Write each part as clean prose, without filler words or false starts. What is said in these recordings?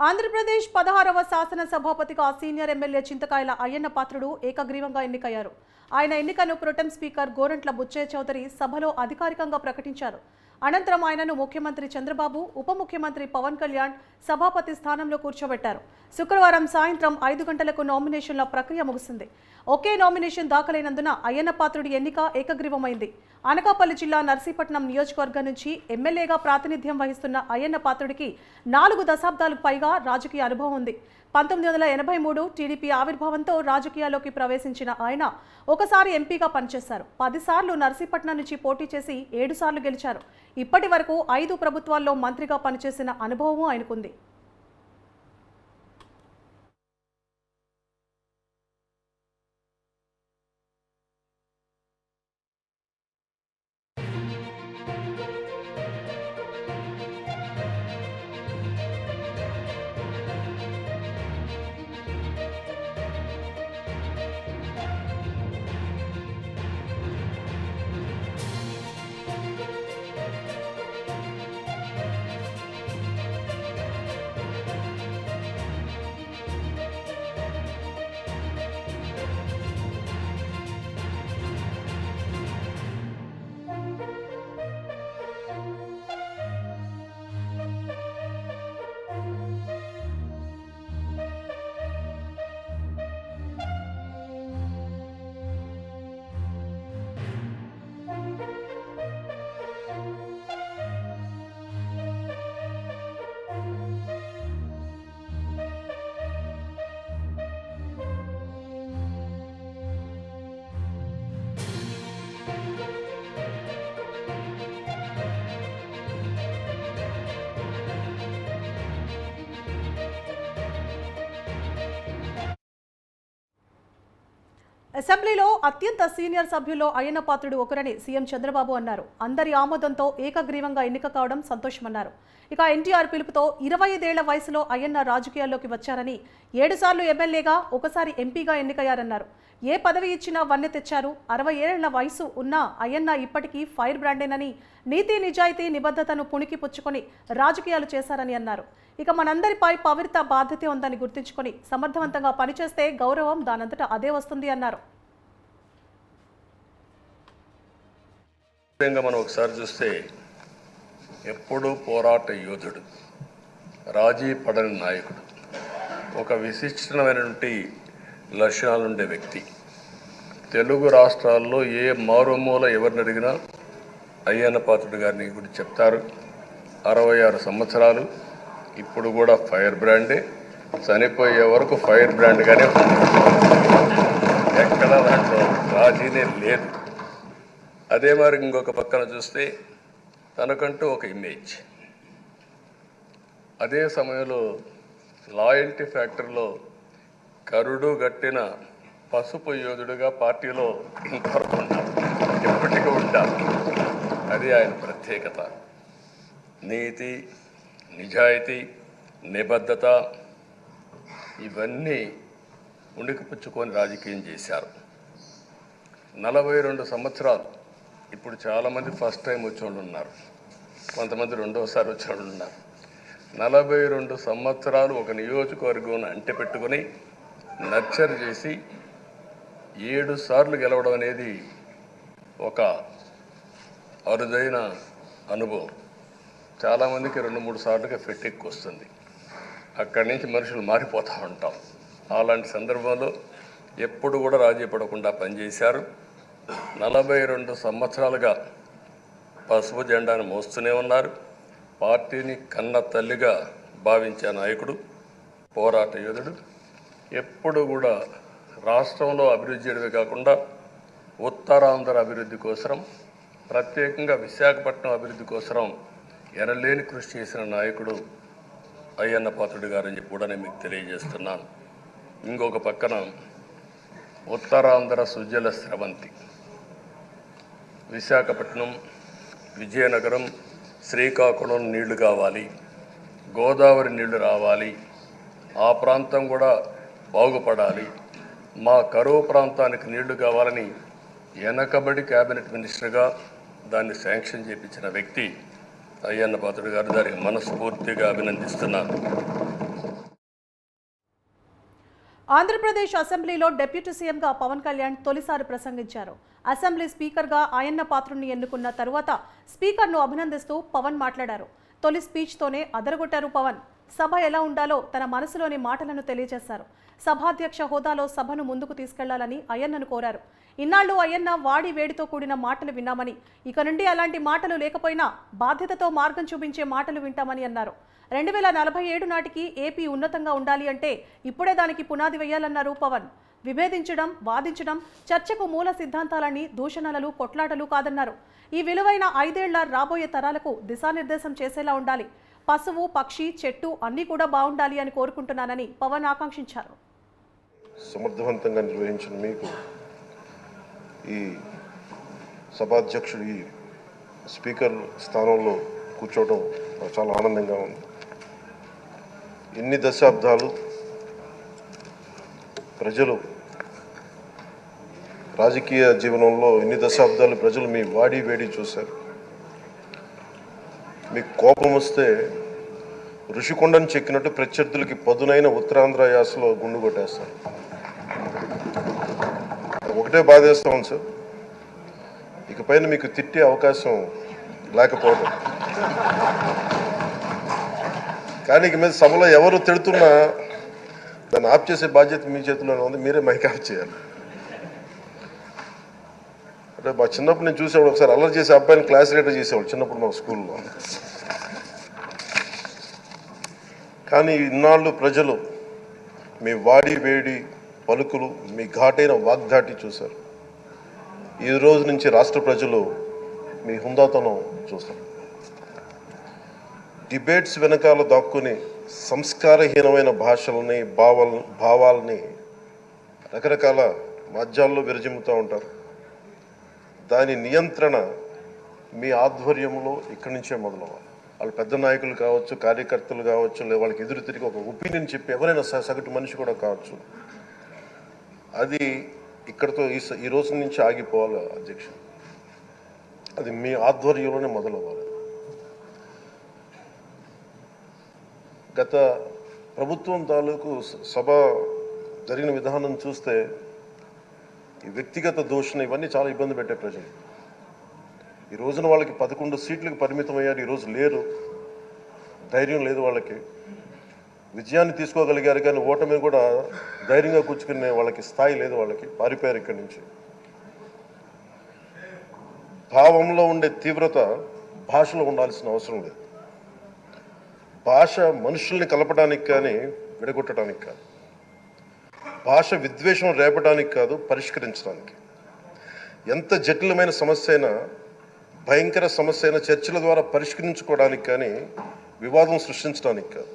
ఆంధ్రప్రదేశ్ 16వ శాసన సభాపతిగా senior MLA చింతకాయల అయ్యన్న పాత్రుడు ఏకగ్రీవంగా ఎన్నికయ్యారు. ఆయన ఎన్నికను ప్రొటెం స్పీకర్ గోరంట్ల బుచ్చయ్య చౌదరి సభలో అధికారికంగా ప్రకటించారు. అనంతరం ఆయనను ముఖ్యమంత్రి చంద్రబాబు, ఉప ముఖ్యమంత్రి పవన్ కళ్యాణ్ సభాపతి స్థానంలో కూర్చోబెట్టారు. శుక్రవారం సాయంత్రం 5 గంటలకు నామినేషన్ల ప్రక్రియ ముగిసింది. ఒకే నామినేషన్ దాఖలైనందున అయ్యన్న పాత్రుడి ఎన్నిక ఏకగ్రీవమైంది. అనకాపల్లి జిల్లా నర్సీపట్నం నియోజకవర్గం నుంచి ఎమ్మెల్యేగా ప్రాతినిధ్యం వహిస్తున్న అయ్యన్న పాత్రుడికి 4 దశాబ్దాలకు పైగా రాజకీయ అనుభవం ఉంది. 1983 టీడీపీ ఆవిర్భావంతో రాజకీయాల్లోకి ప్రవేశించిన ఆయన ఒకసారి ఎంపీగా పనిచేశారు. 10 సార్లు నర్సీపట్నం నుంచి పోటీ చేసి 7 సార్లు గెలిచారు. ఇప్పటి వరకు 5 ప్రభుత్వాల్లో మంత్రిగా పనిచేసిన అనుభవము ఆయనకుంది. అసెంబ్లీలో అత్యంత సీనియర్ సభ్యుల్లో అయ్యన్న పాత్రుడు ఒకరని సీఎం చంద్రబాబు అన్నారు. అందరి ఆమోదంతో ఏకగ్రీవంగా ఎన్నిక కావడం సంతోషమన్నారు. ఇక ఎన్టీఆర్ పిలుపుతో 25 ఏళ్ల వయసులో అయ్యన్న రాజకీయాల్లోకి వచ్చారని, 7 సార్లు ఎమ్మెల్యేగా, ఒకసారి ఎంపీగా ఎన్నికయ్యారన్నారు. ఏ పదవి ఇచ్చినా వన్నె తెచ్చారు. 60 ఏళ్ల వయసు ఉన్న అయ్యన్న ఇప్పటికీ ఫైర్ బ్రాండేనని, నీతి నిజాయితీ నిబద్ధతను పుణికి పుచ్చుకొని రాజకీయాలు చేశారని అన్నారు. ఇక మనందరిపై పవిత్ర బాధ్యత ఉందని గుర్తుంచుకొని సమర్థవంతంగా పనిచేస్తే గౌరవం దానంతటా అదే వస్తుంది అన్నారు. మనం ఒకసారి చూస్తే ఎప్పుడూ పోరాట యోధుడు, రాజీ పడని నాయకుడు, ఒక విశిష్టమైనటువంటి లక్షణాలుండే వ్యక్తి. తెలుగు రాష్ట్రాల్లో ఏ మారుమూల ఎవరిని అడిగినా అయ్యన్న పాత్రుడు గారిని గురించి చెప్తారు. 66 సంవత్సరాలు, ఇప్పుడు కూడా ఫైర్ బ్రాండే, చనిపోయే వరకు ఫైర్ బ్రాండ్గానే ఎక్కడ దాంట్లో రాజీనే లేదు. అదే మరి ఇంకొక పక్కన చూస్తే తనకంటూ ఒక ఇమేజ్. అదే సమయంలో లాయల్టీ ఫ్యాక్టరీలో కరుడు గట్టిన పసుపు యోధుడుగా పార్టీలో ఇంతవరకు ఉంటారు, ఎప్పటికీ ఉంటారు. అది ఆయన ప్రత్యేకత. నీతి, నిజాయితీ, నిబద్ధత ఇవన్నీ ఉణికిపుచ్చుకొని రాజకీయం చేశారు. 42 సంవత్సరాలు. ఇప్పుడు చాలామంది ఫస్ట్ టైం వచ్చేవాళ్ళు ఉన్నారు, కొంతమంది రెండోసారి వచ్చేవాళ్ళు ఉన్నారు. 42 సంవత్సరాలు ఒక నియోజకవర్గం అంటి పెట్టుకొని నర్చర్ చేసి 7 సార్లు గెలవడం అనేది ఒక అరుదైన అనుభవం. చాలామందికి 2-3 సార్లుగా ఫెట్టెక్కి వస్తుంది. అక్కడి నుంచి మనుషులు మారిపోతూ ఉంటాం. అలాంటి సందర్భంలో ఎప్పుడు కూడా రాజీ పడకుండా పనిచేశారు. 42 సంవత్సరాలుగా పసుపు జెండాను మోస్తూనే ఉన్నారు. పార్టీని కన్న తల్లిగా భావించే నాయకుడు, పోరాట యోధుడు. ఎప్పుడు కూడా రాష్ట్రంలో అభివృద్ధి చేయడమే కాకుండా ఉత్తరాంధ్ర అభివృద్ధి కోసం, ప్రత్యేకంగా విశాఖపట్నం అభివృద్ధి కోసం ఎనలేని కృషి చేసిన నాయకుడు అయ్యన్న పాత్రుడు గారని చెప్పి కూడా నేను మీకు తెలియజేస్తున్నాను. ఇంకొక పక్కన ఉత్తరాంధ్ర సుజల స్రవంతి, విశాఖపట్నం, విజయనగరం, శ్రీకాకుళం నీళ్లు కావాలి, గోదావరి నీళ్లు రావాలి, ఆ ప్రాంతం కూడా బాగుపడాలి, మా కరువు ప్రాంతానికి నీళ్లు కావాలని వెనకబడి క్యాబినెట్ మినిస్టర్గా దాన్ని శాంక్షన్ చేయించిన వ్యక్తి అయ్యన్న పాత్రుడు గారు. దానికి మనస్ఫూర్తిగా అభినందిస్తున్నాను. ఆంధ్రప్రదేశ్ అసెంబ్లీలో డిప్యూటీ సీఎంగా పవన్ కళ్యాణ్ తొలిసారి ప్రసంగించారు. అసెంబ్లీ స్పీకర్గా అయ్యన్న పాత్రుడిని ఎన్నుకున్న తరువాత స్పీకర్ను అభినందిస్తూ పవన్ మాట్లాడారు. తొలి స్పీచ్తోనే అదరగొట్టారు పవన్. సభ ఎలా ఉండాలో తన మనసులోని మాటలను తెలియజేశారు. సభాధ్యక్ష హోదాలో సభను ముందుకు తీసుకెళ్లాలని అయ్యన్నను కోరారు. ఇన్నాళ్లు అయ్యన్న వాడి వేడితో కూడిన మాటలు విన్నామని, ఇక నుండి అలాంటి మాటలు లేకపోయినా బాధ్యతతో మార్గం చూపించే మాటలు వింటామని అన్నారు. 2047 నాటికి ఏపీ ఉన్నతంగా ఉండాలి అంటే ఇప్పుడే దానికి పునాది వేయాలన్నారు పవన్. విభేదించడం, వాదించడం, చర్చకు మూల సిద్ధాంతాలని దూషణలు, కొట్లాటలు కాదన్నారు. ఈ విలువైన 5 ఏళ్ల రాబోయే తరాలకు దిశానిర్దేశం చేసేలా ఉండాలి. పశువు, పక్షి, చెట్టు అన్నీ కూడా బాగుండాలి అని కోరుకుంటున్నానని పవన్ ఆకాంక్షించారు. సమర్థవంతంగా నిర్వహించిన మీకు ఈ సభాధ్యక్షుడు ఈ స్పీకర్ స్థానంలో కూర్చోవడం నాకు చాలా ఆనందంగా ఉంది. ఎన్ని దశాబ్దాలు ప్రజలు రాజకీయ జీవనంలో ఎన్ని దశాబ్దాలు ప్రజలు మీ వాడి వేడి చూశారు. మీకు కోపం వస్తే ఋషికొండను చెక్కినట్టు ప్రత్యర్థులకి పదునైన ఉత్తరాంధ్ర యాసలో గుండు కొట్టేస్తారు. ఒకటే బాధేస్తాం సార్, ఇకపైన మీకు తిట్టే అవకాశం లేకపోవడం. కానీ ఇక మీద సభలో ఎవరు తిడుతున్నా దాన్ని ఆఫ్ చేసే బాధ్యత మీ చేతిలోనే ఉంది. మీరే మైక్ ఆఫ్ చేయాలి. అంటే మా చిన్నప్పుడు నేను చూసేవాడు, ఒకసారి అల్లరి చేసే అబ్బాయిని క్లాస్ లీడర్ చేసేవాడు చిన్నప్పుడు మా స్కూల్లో. కానీ ఇన్నాళ్ళు ప్రజలు మీ వాడి వేడి పలుకులు, మీ ఘాటైన వాగ్దాటి చూశారు. ఈ రోజు నుంచి రాష్ట్ర ప్రజలు మీ హుందాతనం చూస్తారు. డిబేట్స్ వెనకాల దాక్కుని సంస్కారహీనమైన భాషలని, భావాలని రకరకాల మాధ్యాల్లో విరజిమ్ముతూ ఉంటారు. దాని నియంత్రణ మీ ఆధ్వర్యంలో ఇక్కడి నుంచే మొదలవ్వాలి. వాళ్ళు పెద్ద నాయకులు కావచ్చు, కార్యకర్తలు కావచ్చు, లేదా వాళ్ళకి ఎదురు తిరిగి ఒక ఒపీనియన్ చెప్పి ఎవరైనా సగటు మనిషి కూడా కావచ్చు, అది ఇక్కడతో ఈ రోజు నుంచి ఆగిపోవాలి అధ్యక్ష. అది మీ ఆధ్వర్యంలోనే మొదలవ్వాలి. గత ప్రభుత్వం తాలూకు సభ జరిగిన విధానం చూస్తే ఈ వ్యక్తిగత దూషణ ఇవన్నీ చాలా ఇబ్బంది పెట్టే ప్రజలు. ఈ రోజున వాళ్ళకి 11 సీట్లకు పరిమితం అయ్యారు. ఈరోజు లేరు, ధైర్యం లేదు వాళ్ళకి. విజయాన్ని తీసుకోగలిగారు కానీ ఓటమిని కూడా ధైర్యంగా కూర్చుకునే వాళ్ళకి స్థాయి లేదు. వాళ్ళకి పారిపోయారు ఇక్కడి నుంచి. భావంలో ఉండే తీవ్రత భాషలో ఉండాల్సిన అవసరం లేదు. భాష మనుషుల్ని కలపడానికి కానీ విడగొట్టడానికి కాదు. భాష విద్వేషం రేపడానికి కాదు, పరిష్కరించడానికి. ఎంత జటిలమైన సమస్య అయినా, భయంకర సమస్య అయినా చర్చల ద్వారా పరిష్కరించుకోవడానికి కానీ వివాదం సృష్టించడానికి కాదు.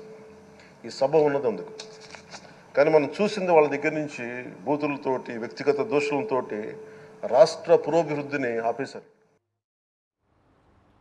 ఈ సభ ఉన్నది అందుకు. కానీ మనం చూసింది వాళ్ళ దగ్గర నుంచి బూతులతోటి, వ్యక్తిగత దోషులతోటి రాష్ట్ర పురోభివృద్ధిని ఆపేశారు.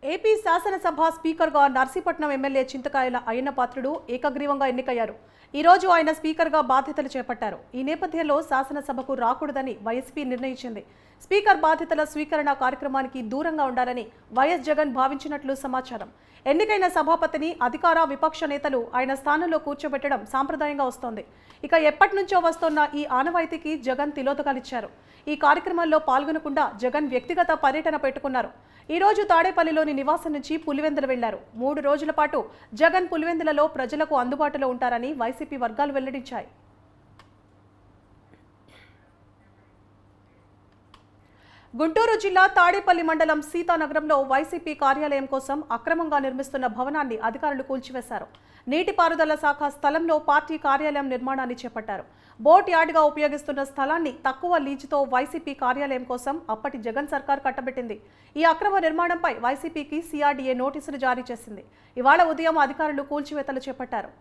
ఏపీ శాసనసభ స్పీకర్గా నర్సీపట్నం ఎమ్మెల్యే చింతకాయల అయ్యన్న పాత్రుడు ఏకగ్రీవంగా ఎన్నికయ్యారు. ఈ రోజు ఆయన స్పీకర్గా బాధ్యతలు చేపట్టారు. ఈ నేపథ్యంలో శాసనసభకు రాకూడదని వైఎస్పీ నిర్ణయించింది. స్పీకర్ బాధ్యతల స్వీకరణ కార్యక్రమానికి దూరంగా ఉండాలని వైఎస్ జగన్ భావించినట్లు సమాచారం. ఎన్నికైన సభాపతిని అధికార, విపక్ష నేతలు ఆయన స్థానంలో కూర్చోబెట్టడం సాంప్రదాయంగా వస్తోంది. ఇక ఎప్పటి నుంచో వస్తోన్న ఈ ఆనవాయితీకి జగన్ తిలోదకాలిచ్చారు. ఈ కార్యక్రమంలో పాల్గొనకుండా జగన్ వ్యక్తిగత పర్యటన పెట్టుకున్నారు. ఈ రోజు తాడేపల్లిలోని నివాసం నుంచి పులివెందుల వెళ్లారు. 3 రోజుల పాటు జగన్ పులివెందులలో ప్రజలకు అందుబాటులో ఉంటారని వైసీపీ వర్గాలు వెల్లడించాయి. గుంటూరు జిల్లా తాడేపల్లి మండలం సీతానగరంలో వైసీపీ కార్యాలయం కోసం అక్రమంగా నిర్మిస్తున్న భవనాన్ని అధికారులు కూల్చివేశారు. నీటిపారుదల శాఖ స్థలంలో పార్టీ కార్యాలయం నిర్మాణాన్ని చేపట్టారు. బోట్ యార్డ్గా ఉపయోగిస్తున్న స్థలాన్ని తక్కువ లీజుతో వైసీపీ కార్యాలయం కోసం అప్పటి జగన్ సర్కార్ కట్టబెట్టింది. ఈ అక్రమ నిర్మాణంపై వైసీపీకి సిఆర్డీఏ నోటీసులు జారీ చేసింది. ఇవాళ ఉదయం అధికారులు కూల్చివేతలు చేపట్టారు.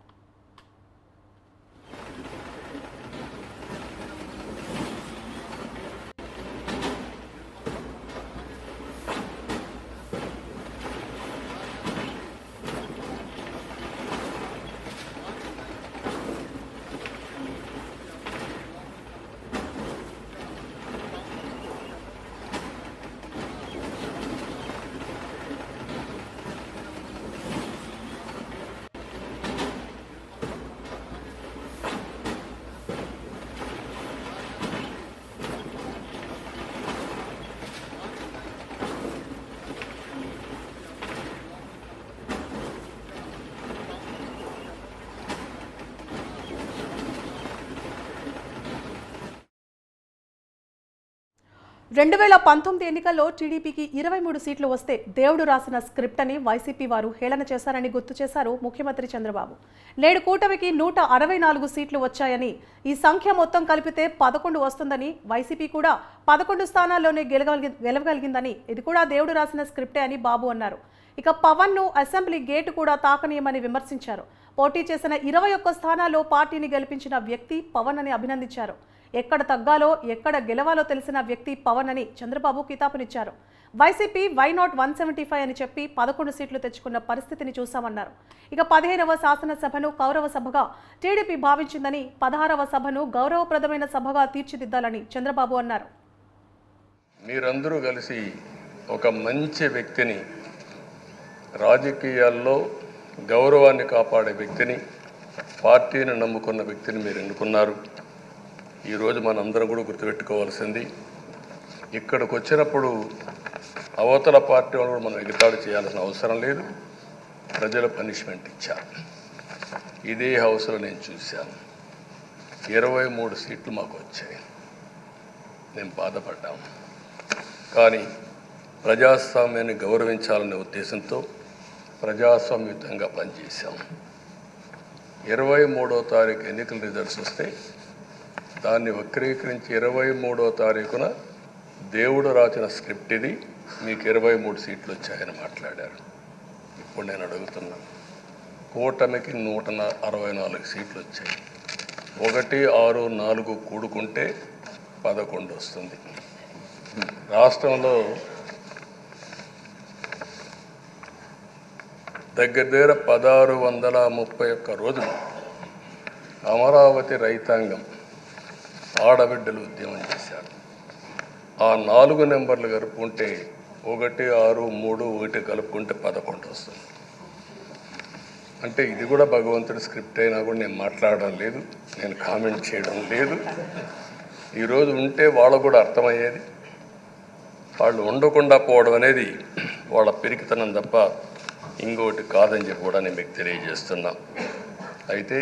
2019 ఎన్నికల్లో టీడీపీకి 23 సీట్లు వస్తే దేవుడు రాసిన స్క్రిప్ట్ అని వైసీపీ వారు హేళన చేశారని గుర్తు చేశారు ముఖ్యమంత్రి చంద్రబాబు. నేడు కూటమికి 164 సీట్లు వచ్చాయని, ఈ సంఖ్య మొత్తం కలిపితే 11 వస్తుందని, వైసీపీ కూడా 11 స్థానాల్లోనే గెలవగలిగిందని, ఇది కూడా దేవుడు రాసిన స్క్రిప్టే అని బాబు అన్నారు. ఇక పవన్ ను అసెంబ్లీ గేటు కూడా తాకనీయమని విమర్శించారు. పోటీ చేసిన 21 స్థానాల్లో పార్టీని గెలిపించిన వ్యక్తి పవన్ అని అభినందించారు. ఎక్కడ తగ్గాలో ఎక్కడ గెలవాలో తెలిసిన వ్యక్తి పవన్ అని చంద్రబాబు కితాబునిచ్చారు. వైసీపీ వై నాట్ 175 అని చెప్పి 11 సీట్లు తెచ్చుకున్న పరిస్థితిని చూశామన్నారు. ఇక 15వ శాసనసభను కౌరవ సభగా టీడీపీ భావించిందని, 16వ సభను గౌరవప్రదమైన సభగా తీర్చిదిద్దాలని చంద్రబాబు అన్నారు. మీరందరూ కలిసి ఒక మంచి వ్యక్తిని, రాజకీయాల్లో గౌరవాన్ని కాపాడే వ్యక్తిని, పార్టీని నమ్ముకున్న వ్యక్తిని మీరు ఎన్నుకున్నారు. ఈరోజు మనందరం కూడా గుర్తుపెట్టుకోవాల్సింది, ఇక్కడికి వచ్చినప్పుడు అవతల పార్టీ వాళ్ళు కూడా మనం ఎగతాళి చేయాల్సిన అవసరం లేదు. ప్రజలు పనిష్మెంట్ ఇచ్చారు. ఇదే హౌస్లో నేను చూశాను. 23 సీట్లు మాకు వచ్చాయి. నేను బాధపడ్డాము. కానీ ప్రజాస్వామ్యాన్ని గౌరవించాలనే ఉద్దేశంతో ప్రజాస్వామ్యుతంగా పనిచేశాం. 23వ తారీఖు ఎన్నికల రిజల్ట్స్ వస్తే దాన్ని వక్రీకరించి 23వ తారీఖున దేవుడు రాసిన స్క్రిప్ట్ ఇది, మీకు 23 సీట్లు వచ్చాయని మాట్లాడారు. ఇప్పుడు నేను అడుగుతున్నాను, కూటమికి 164 సీట్లు వచ్చాయి. 1, 6, 4 కూడుకుంటే 11 వస్తుంది. రాష్ట్రంలో దగ్గర 1631 రోజులు అమరావతి రైతాంగం ఆడబిడ్డలు ఉద్యమం చేశారు. ఆ 4 నెంబర్లు కలుపుకుంటే 1, 6, 3, 1 కలుపుకుంటే 11 వస్తుంది. అంటే ఇది కూడా భగవంతుడి స్క్రిప్ట్ అయినా కూడా నేను మాట్లాడడం లేదు, నేను కామెంట్ చేయడం లేదు. ఈరోజు ఉంటే వాళ్ళకు కూడా అర్థమయ్యేది. వాళ్ళు ఉండకుండా పోవడం అనేది వాళ్ళ పిరికితనం తప్ప ఇంకోటి కాదని చెప్పి కూడా నేను మీకు తెలియజేస్తున్నా. అయితే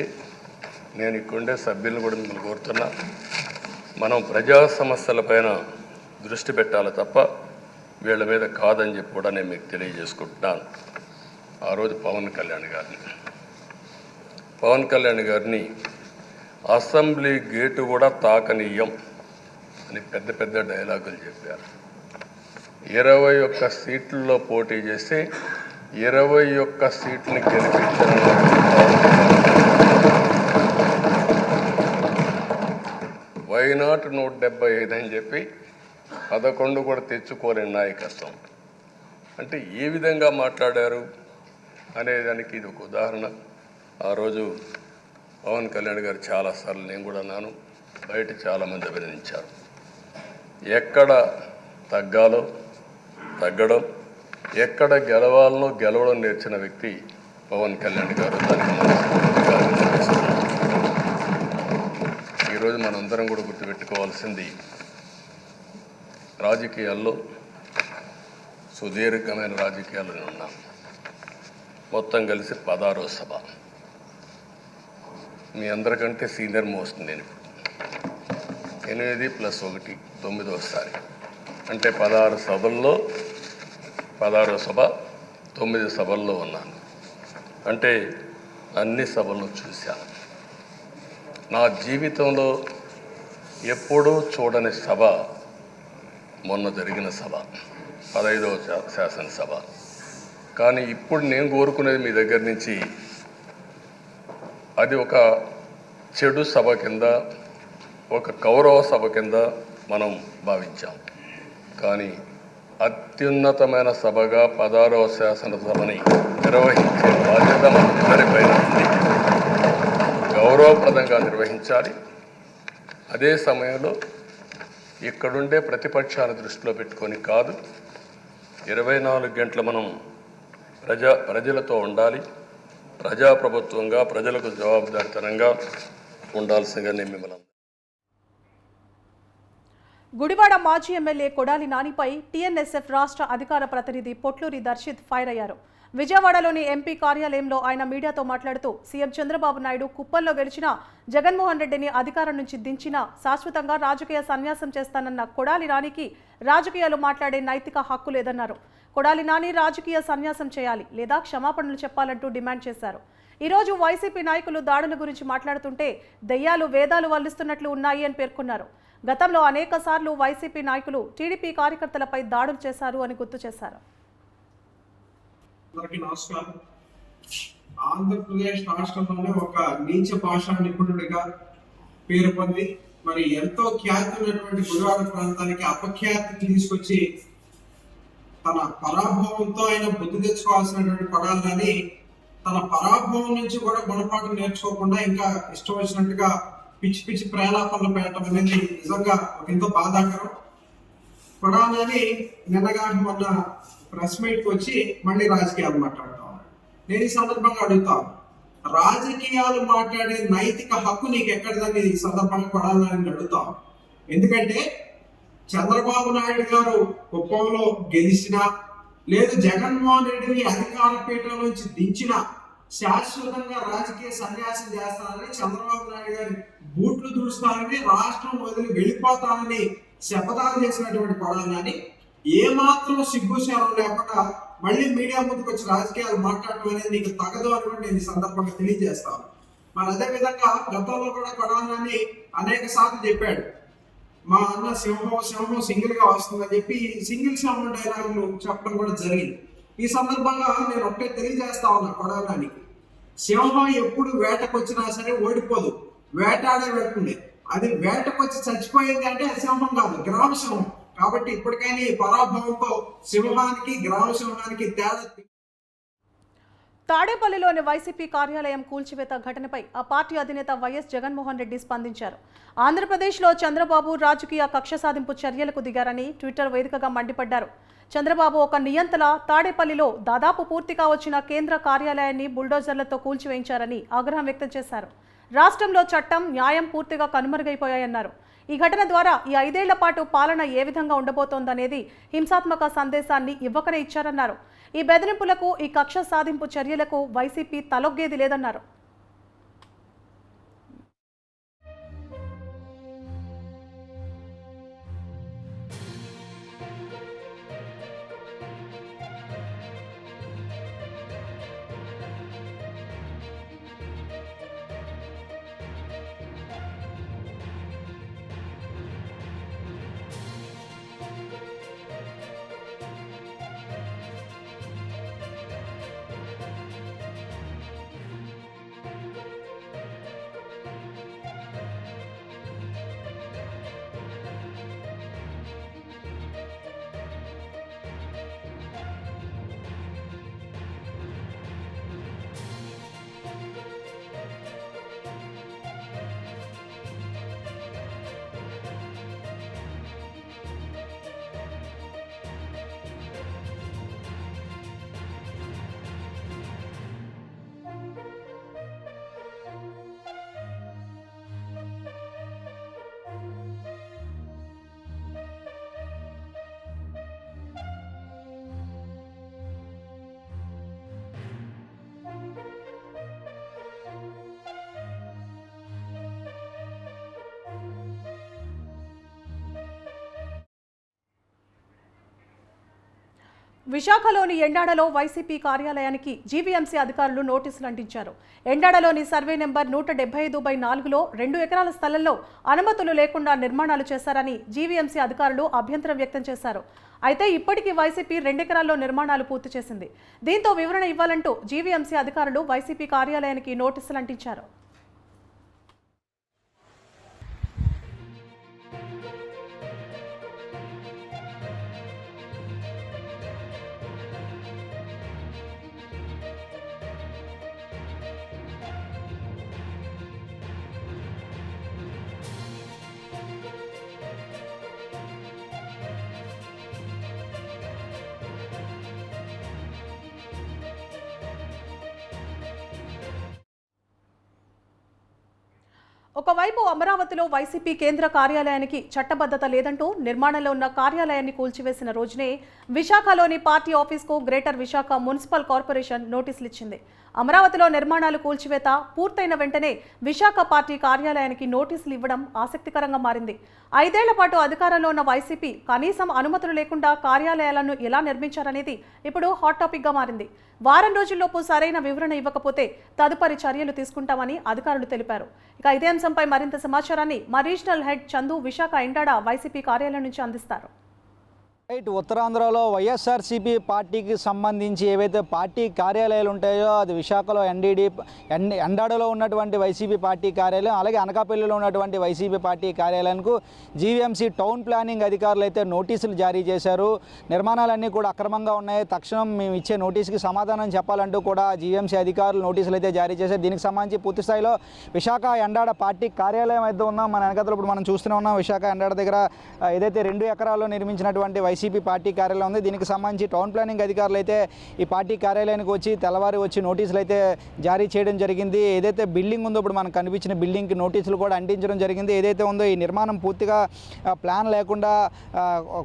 నేను ఇక్కడుండే సభ్యులను కూడా మిమ్మల్ని కోరుతున్నా, మనం ప్రజా సమస్యలపైన దృష్టి పెట్టాలి తప్ప వీళ్ళ మీద కాదని చెప్పి కూడా నేను మీకు తెలియజేసుకుంటున్నాను. ఆ రోజు పవన్ కళ్యాణ్ గారిని అసెంబ్లీ గేటు కూడా తాకనీయం అని పెద్ద పెద్ద డైలాగులు చెప్పారు. 21 సీట్లలో పోటీ చేస్తే 21 సీట్ని గెలిపించడం వై నాట్ 175 అని చెప్పి 11 కూడా తెచ్చుకోలేని నాయకత్వం. అంటే ఏ విధంగా మాట్లాడారు అనేదానికి ఇది ఒక ఉదాహరణ. ఆ రోజు పవన్ కళ్యాణ్ గారు చాలాసార్లు, నేను కూడా అన్నాను, బయట చాలామంది అభినందించారు. ఎక్కడ తగ్గాలో తగ్గడం, ఎక్కడ గెలవాలనో గెలవడం నేర్చిన వ్యక్తి పవన్ కళ్యాణ్ గారు. దానికి ఈరోజు మనందరం కూడా గుర్తుపెట్టుకోవాల్సింది, రాజకీయాల్లో సుదీర్ఘమైన రాజకీయాల్లో ఉన్నాం. మొత్తం కలిసి 16వ సభ. మీ అందరికంటే సీనియర్ మోస్ట్ నేను. 8 + 1 9వసారి. అంటే 16 సభల్లో 16వ సభ 9 సభల్లో ఉన్నాను. అంటే అన్ని సభలను చూశాను. నా జీవితంలో ఎప్పుడూ చూడని సభ మొన్న జరిగిన సభ, 15వ శాసనసభ. కానీ ఇప్పుడు నేను కోరుకునేది మీ దగ్గర నుంచి, అది ఒక చెడు సభ కింద, ఒక కౌరవ సభ కింద మనం భావించాం. కానీ అత్యున్నతమైన సభగా 16వ శాసనసభని నిర్వహించే బాధ్యత మనందరిపైన ఉంది. గౌరవప్రదంగా నిర్వహించాలి. అదే సమయంలో ఇక్కడుండే ప్రతిపక్షాల దృష్టిలో పెట్టుకొని కాదు, 24 గంటలు మనం ప్రజలతో ఉండాలి. ప్రజాప్రభుత్వంగా, ప్రజలకు జవాబుదారితనంగా ఉండాల్సిందిగా నేను మిమ్మల్ని. గుడివాడ మాజీ ఎమ్మెల్యే కొడాలి నానిపై టీఎన్ఎస్ఎఫ్ రాష్ట్ర అధికార ప్రతినిధి పొట్లూరి దర్శిత్ ఫైర్ అయ్యారు. విజయవాడలోని ఎంపీ కార్యాలయంలో ఆయన మీడియాతో మాట్లాడుతూ సీఎం చంద్రబాబు నాయుడు కుప్పంలో గెలిచిన జగన్మోహన్ రెడ్డిని అధికారం నుంచి దించినా శాశ్వతంగా రాజకీయ సన్యాసం చేస్తానన్న కొడాలి నానికి రాజకీయాలు మాట్లాడే నైతిక హక్కు లేదన్నారు. కొడాలి నాని రాజకీయ సన్యాసం చేయాలి లేదా క్షమాపణలు చెప్పాలంటూ డిమాండ్ చేశారు. ఈరోజు వైసీపీ నాయకులు దాడుల గురించి మాట్లాడుతుంటే దెయ్యాలు వేదాలు వల్లిస్తున్నట్లు ఉన్నాయి అని పేర్కొన్నారు. గతంలో అనేక సార్లు వైసీపీ నాయకులు టీడీపీ కార్యకర్తలపై దాడులు చేశారు అని గుర్తు చేశారు. నమస్కారం. ఆంధ్రప్రదేశ్ రాష్ట్రంలోనే ఒక నీచ భాషా నిపుణుడిగా పేరు పొంది మరి ఎంతో ఖ్యాతి ఉన్నటువంటి గుడివాడ ప్రాంతానికి అపఖ్యాతిని తీసుకొచ్చి తన పరాభవంతో ఆయన బుద్ధి తెచ్చుకోవాల్సినటువంటి కొడాలని తన పరాభవం నుంచి కూడా గుణపాఠం నేర్చుకోకుండా ఇంకా ఇష్టం వచ్చినట్టుగా పిచ్చి పిచ్చి ప్రేలాపనలు పెట్టడం అనేది నిజంగా ఒక ఎంతో బాధాకరం. కొడాలని నిన్నగా మొన్న ప్రెస్ మీట్కి వచ్చి మళ్ళీ రాజకీయాలు మాట్లాడుతా ఉన్నాడు. నేను ఈ సందర్భంగా అడుగుతాను, రాజకీయాలు మాట్లాడే నైతిక హక్కు నీకు ఎక్కడిదని ఈ సందర్భంగా కొడాలని అడుగుతాం. ఎందుకంటే చంద్రబాబు నాయుడు గారు కుప్పంలో గెలిచినా లేదు జగన్మోహన్ రెడ్డిని అధికార పీఠం నుంచి దించిన శాశ్వతంగా రాజకీయ సన్యాసం చేస్తానని చంద్రబాబు నాయుడు గారి బూట్లు దుడుస్తానని రాష్ట్రం వదిలి వెళ్ళిపోతానని శపథాలు చేసినటువంటి కొడాలని ఏమాత్రం సిగ్గుశాలం లేకుండా మళ్ళీ మీడియా ముందుకు వచ్చి రాజకీయాలు మాట్లాడటం అనేది నీకు తగదు అని కూడా నేను ఈ సందర్భంగా తెలియజేస్తాను. మరి అదే విధంగా గతంలో కూడా కొడాలని అనేక సార్లు చెప్పాడు, మా అన్న సింహం సింగిల్ గా వస్తుందని చెప్పి సింగిల్ సింహం డైలాగులు చెప్పడం కూడా జరిగింది. ఈ సందర్భంగా నేను ఒకటే తెలియజేస్తా ఉన్నా కొడాలని, సింహం ఎప్పుడు వేటకు వచ్చినా సరే ఓడిపోదు, వేటాడే వెళ్తుంది. అది వేటకు వచ్చి చచ్చిపోయింది అంటే అది సింహం కాదు, గ్రామ సింహం. కాబట్టి ఇప్పటికైనా ఈ పరాభవంతో సింహానికి గ్రామ సింహానికి తేడా. తాడేపల్లిలోని వైసీపీ కార్యాలయం కూల్చివేత ఘటనపై ఆ పార్టీ అధినేత వైఎస్ జగన్మోహన్ రెడ్డి స్పందించారు. ఆంధ్రప్రదేశ్లో చంద్రబాబు రాజకీయ కక్ష సాధింపు చర్యలకు దిగారని ట్విట్టర్ వేదికగా మండిపడ్డారు. చంద్రబాబు ఒక నియంతలా తాడేపల్లిలో దాదాపు పూర్తిగా వచ్చిన కేంద్ర కార్యాలయాన్ని బుల్డోజర్లతో కూల్చివేయించారని ఆగ్రహం వ్యక్తం చేశారు. రాష్ట్రంలో చట్టం, న్యాయం పూర్తిగా కనుమరుగైపోయాయన్నారు. ఈ ఘటన ద్వారా ఈ 5 ఏళ్ల పాటు పాలన ఏ విధంగా ఉండబోతోందనేది హింసాత్మక సందేశాన్ని ఇవ్వకనే ఇచ్చారన్నారు. ఈ బెదిరింపులకు, ఈ కక్ష సాధింపు చర్యలకు వైసీపీ తలొగ్గేది లేదన్నారు. విశాఖలోని ఎండాడలో వైసీపీ కార్యాలయానికి జీవీఎంసీ అధికారులు నోటీసులు అంటించారు. ఎండాడలోని సర్వే నెంబర్ 175/4లో 2 ఎకరాల స్థలంలో అనుమతులు లేకుండా నిర్మాణాలు చేశారని జీవీఎంసీ అధికారులు అభ్యంతరం వ్యక్తం చేశారు. అయితే ఇప్పటికీ వైసీపీ 2 ఎకరాల్లో నిర్మాణాలు పూర్తి చేసింది. దీంతో వివరణ ఇవ్వాలంటూ జీవీఎంసీ అధికారులు వైసీపీ కార్యాలయానికి నోటీసులు అంటించారు. ఒకవైపు అమరావతిలో వైసీపీ కేంద్ర కార్యాలయానికి చట్టబద్ధత లేదంటూ నిర్మాణంలో ఉన్న కార్యాలయాన్ని కూల్చివేసిన రోజునే విశాఖలోని పార్టీ ఆఫీస్కు గ్రేటర్ విశాఖ మున్సిపల్ కార్పొరేషన్ నోటీసులు ఇచ్చింది. అమరావతిలో నిర్మాణాలు కూల్చివేత పూర్తయిన వెంటనే విశాఖ పార్టీ కార్యాలయానికి నోటీసులు ఇవ్వడం ఆసక్తికరంగా మారింది. 5 ఏళ్ల పాటు అధికారంలో ఉన్న వైసీపీ కనీసం అనుమతులు లేకుండా కార్యాలయాలను ఎలా నిర్మించారనేది ఇప్పుడు హాట్ టాపిక్ గా మారింది. వారం రోజుల్లోపు సరైన వివరణ ఇవ్వకపోతే తదుపరి చర్యలు తీసుకుంటామని అధికారులు తెలిపారు. ఇక ఇదే అంశంపై మరింత సమాచారాన్ని మా regional head Chandu Visakha Endada YCP కార్యాలయం నుంచి అందిస్తారు. రైట్, ఉత్తరాంధ్రలో వైఎస్ఆర్సీపీ పార్టీకి సంబంధించి ఏవైతే పార్టీ కార్యాలయాలు ఉంటాయో అది విశాఖలో ఎండాడలో ఉన్నటువంటి వైసీపీ పార్టీ కార్యాలయం, అలాగే అనకాపల్లిలో ఉన్నటువంటి వైసీపీ పార్టీ కార్యాలయానికి జీవీఎంసీ టౌన్ ప్లానింగ్ అధికారులు అయితే నోటీసులు జారీ చేశారు. నిర్మాణాలన్నీ కూడా అక్రమంగా ఉన్నాయి, తక్షణం మేము ఇచ్చే నోటీసుకి సమాధానం చెప్పాలంటూ కూడా జీవీఎంసీ అధికారులు నోటీసులు అయితే జారీ చేశారు. దీనికి సంబంధించి పూర్తి స్థాయిలో విశాఖ ఎండాడ పార్టీ కార్యాలయం అయితే ఉన్నాం. మన వెనకాల ఇప్పుడు మనం చూస్తూనే ఉన్నాం. విశాఖ ఎండాడ దగ్గర ఏదైతే 2 ఎకరాల్లో నిర్మించినటువంటి వైసీపీ పార్టీ కార్యాలయం ఉంది. దీనికి సంబంధించి టౌన్ ప్లానింగ్ అధికారులు అయితే ఈ పార్టీ కార్యాలయానికి వచ్చి తెల్లవారి వచ్చి నోటీసులు అయితే జారీ చేయడం జరిగింది. ఏదైతే బిల్డింగ్ ఉందో ఇప్పుడు మనకు కనిపించిన బిల్డింగ్కి నోటీసులు కూడా అంటించడం జరిగింది. ఏదైతే ఉందో ఈ నిర్మాణం పూర్తిగా ప్లాన్ లేకుండా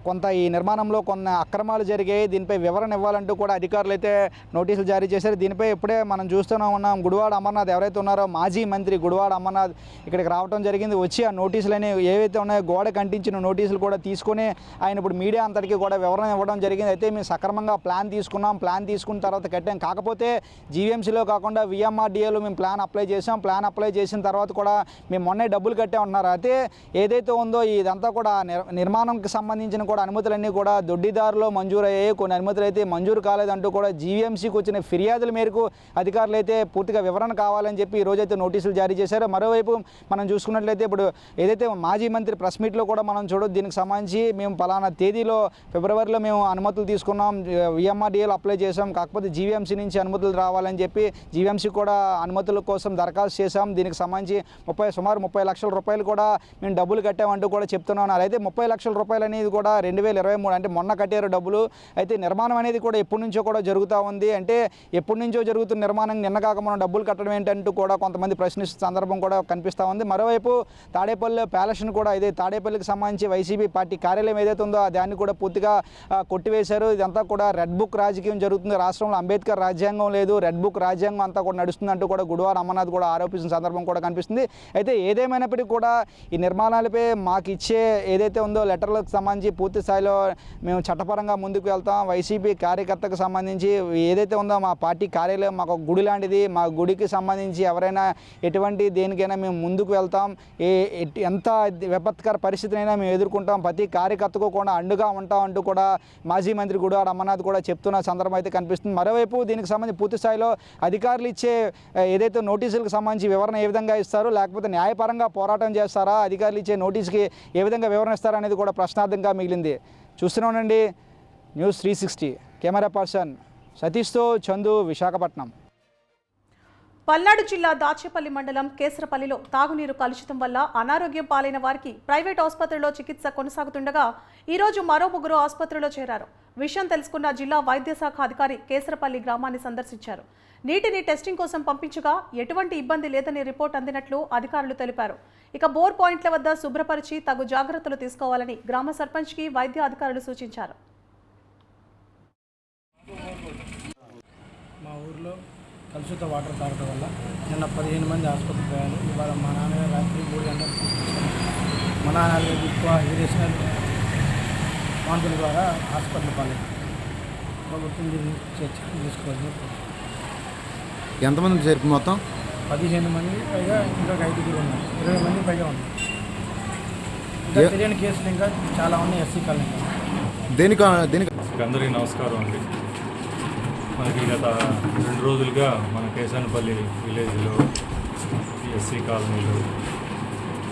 కొంత ఈ నిర్మాణంలో కొన్ని అక్రమాలు జరిగాయి, దీనిపై వివరణ ఇవ్వాలంటూ కూడా అధికారులు అయితే నోటీసులు జారీ చేశారు. దీనిపై ఇప్పుడే మనం చూస్తూనే ఉన్నాం. గుడివాడ అమర్నాథ్ ఎవరైతే ఉన్నారో మాజీ మంత్రి గుడివాడ అమర్నాథ్ ఇక్కడికి రావడం జరిగింది. వచ్చి ఆ నోటీసులని ఏవైతే ఉన్నాయో గోడకు అంటించిన నోటీసులు కూడా తీసుకొని ఆయన ఇప్పుడు మీడియా అంతటికీ కూడా వివరణ ఇవ్వడం జరిగింది. అయితే మేము సక్రమంగా ప్లాన్ తీసుకున్నాం, ప్లాన్ తీసుకున్న తర్వాత కట్టాం, కాకపోతే జీవీఎంసీలో కాకుండా విఎంఆర్డీఏలో మేము ప్లాన్ అప్లై చేసాం, ప్లాన్ అప్లై చేసిన తర్వాత కూడా మేము మొన్నే డబ్బులు కట్టామంటున్నారు. అయితే ఏదైతే ఉందో ఇదంతా కూడా నిర్మాణంకి సంబంధించిన కూడా అనుమతులన్నీ కూడా దొడ్డిదారులో మంజూరు అయ్యాయి, కొన్ని అనుమతులు అయితే మంజూరు కాలేదంటూ కూడా జీవీఎంసీకి వచ్చిన ఫిర్యాదుల మేరకు అధికారులు అయితే పూర్తిగా వివరణ కావాలని చెప్పి ఈరోజైతే నోటీసులు జారీ చేశారు. మరోవైపు మనం చూసుకున్నట్లయితే ఇప్పుడు ఏదైతే మాజీ మంత్రి ప్రెస్ మీట్లో కూడా మనం చూడొచ్చు, దీనికి సంబంధించి మేము పలానా తేదీలో ఫిబ్రవరిలో మేము అనుమతులు తీసుకున్నాం, విఎంఆర్డీఏలో అప్లై చేసాం, కాకపోతే జీవీఎంసీ నుంచి అనుమతులు రావాలని చెప్పి జీవీఎంసీ కూడా అనుమతుల కోసం దరఖాస్తు చేశాం. దీనికి సంబంధించి సుమారు 30 లక్షల రూపాయలు కూడా మేము డబ్బులు కట్టామంటూ కూడా చెప్తున్నాం. అయితే 30 లక్షల రూపాయలు అనేది కూడా 2023 అంటే మొన్న కట్టారు డబ్బులు. అయితే నిర్మాణం అనేది కూడా ఎప్పటి నుంచో కూడా జరుగుతూ ఉంది. అంటే ఎప్పటి నుంచో జరుగుతున్న నిర్మాణం నిన్న కాక మనం డబ్బులు కట్టడం ఏంటంటూ కూడా కొంతమంది ప్రశ్నిస్తున్న సందర్భం కూడా కనిపిస్తూ ఉంది. మరోవైపు తాడేపల్లి ప్యాలెస్ను కూడా ఇదే తాడేపల్లికి సంబంధించి వైసీపీ పార్టీ కార్యాలయం ఏదైతే ఉందో దాన్ని కూడా పూర్తిగా కొట్టివేశారు. ఇదంతా కూడా రెడ్ బుక్ రాజకీయం జరుగుతుంది. రాష్ట్రంలో అంబేద్కర్ రాజ్యాంగం లేదు, రెడ్ బుక్ రాజ్యాంగం అంతా కూడా నడుస్తుందంటూ కూడా గుడివాడ అమర్నాథ్ కూడా ఆరోపిస్తున్న సందర్భం కూడా కనిపిస్తుంది. అయితే ఏదేమైనప్పటికీ కూడా ఈ నిర్మాణాలపై మాకు ఇచ్చే ఏదైతే ఉందో లెటర్లకు సంబంధించి పూర్తి స్థాయిలో మేము చట్టపరంగా ముందుకు వెళ్తాం. వైసీపీ కార్యకర్తకు సంబంధించి ఏదైతే ఉందో మా పార్టీ కార్యాలయం మాకు గుడి లాంటిది, మా గుడికి సంబంధించి ఎవరైనా ఎటువంటి దేనికైనా మేము ముందుకు వెళ్తాం. ఎంత విపత్కర పరిస్థితినైనా మేము ఎదుర్కొంటాం, ప్రతి కార్యకర్తకు కూడా అండుగా ఉంటాం అంటూ కూడా మాజీ మంత్రి గుడివాడ అమర్నాథ్ కూడా చెప్తున్న సందర్భం అయితే కనిపిస్తుంది. మరోవైపు దీనికి సంబంధించి పూర్తి స్థాయిలో అధికారులు ఇచ్చే ఏదైతే నోటీసులకు సంబంధించి వివరణ ఏ విధంగా ఇస్తారు, లేకపోతే న్యాయపరంగా పోరాటం చేస్తారా, అధికారులు ఇచ్చే నోటీస్కి ఏ విధంగా వివరణ ఇస్తారా అనేది కూడా ప్రశ్నార్థంగా మిగిలింది. చూస్తున్నానండి న్యూస్ 360 కెమెరా పర్సన్ సతీష్తో చందు, విశాఖపట్నం. పల్నాడు జిల్లా దాచేపల్లి మండలం కేసరపల్లిలో తాగునీరు కలుషితం వల్ల అనారోగ్యం పాలైన వారికి ప్రైవేట్ ఆసుపత్రిలో చికిత్స కొనసాగుతుండగా ఈరోజు మరో 3 ఆసుపత్రిలో చేరారు. విషయం తెలుసుకున్న జిల్లా వైద్య శాఖ అధికారి కేసరపల్లి గ్రామాన్ని సందర్శించారు. నీటిని టెస్టింగ్ కోసం పంపించగా ఎటువంటి ఇబ్బంది లేదని రిపోర్ట్ అందినట్లు అధికారులు తెలిపారు. ఇక బోర్ పాయింట్ల వద్ద శుభ్రపరిచి తగు జాగ్రత్తలు తీసుకోవాలని గ్రామ సర్పంచ్కి వైద్య అధికారులు సూచించారు. మా ఊర్లో కలుషిత వాటర్ తాగడం వల్ల నిన్న 15 మంది ఆసుపత్రికి పోయారు. ఇవాళ మా నాన్నగారు రాత్రి 3 గంటలకు తీసుకొచ్చారు. మా నాన్నగారికి ఎక్కువ ఇరిగేషనల్ వాంతుల ద్వారా హాస్పిటల్ పాలేదు. ప్రభుత్వం దీన్ని చర్చలు తీసుకోవాలని. ఎంతమంది చేరుకు మొత్తం 15 మంది పైగా ఇంకా 5 ఉన్నారు, 20 మంది పైగా ఉన్నారు. ఇంకా తెలియని కేసులు ఇంకా చాలా ఉన్నాయి. ఎస్సీ కాలనీ దేనికి అందరికీ నమస్కారం అండి. మనకి గత 2 రోజులుగా మన కేసానపల్లి విలేజ్లో ఎస్సీ కాలనీలో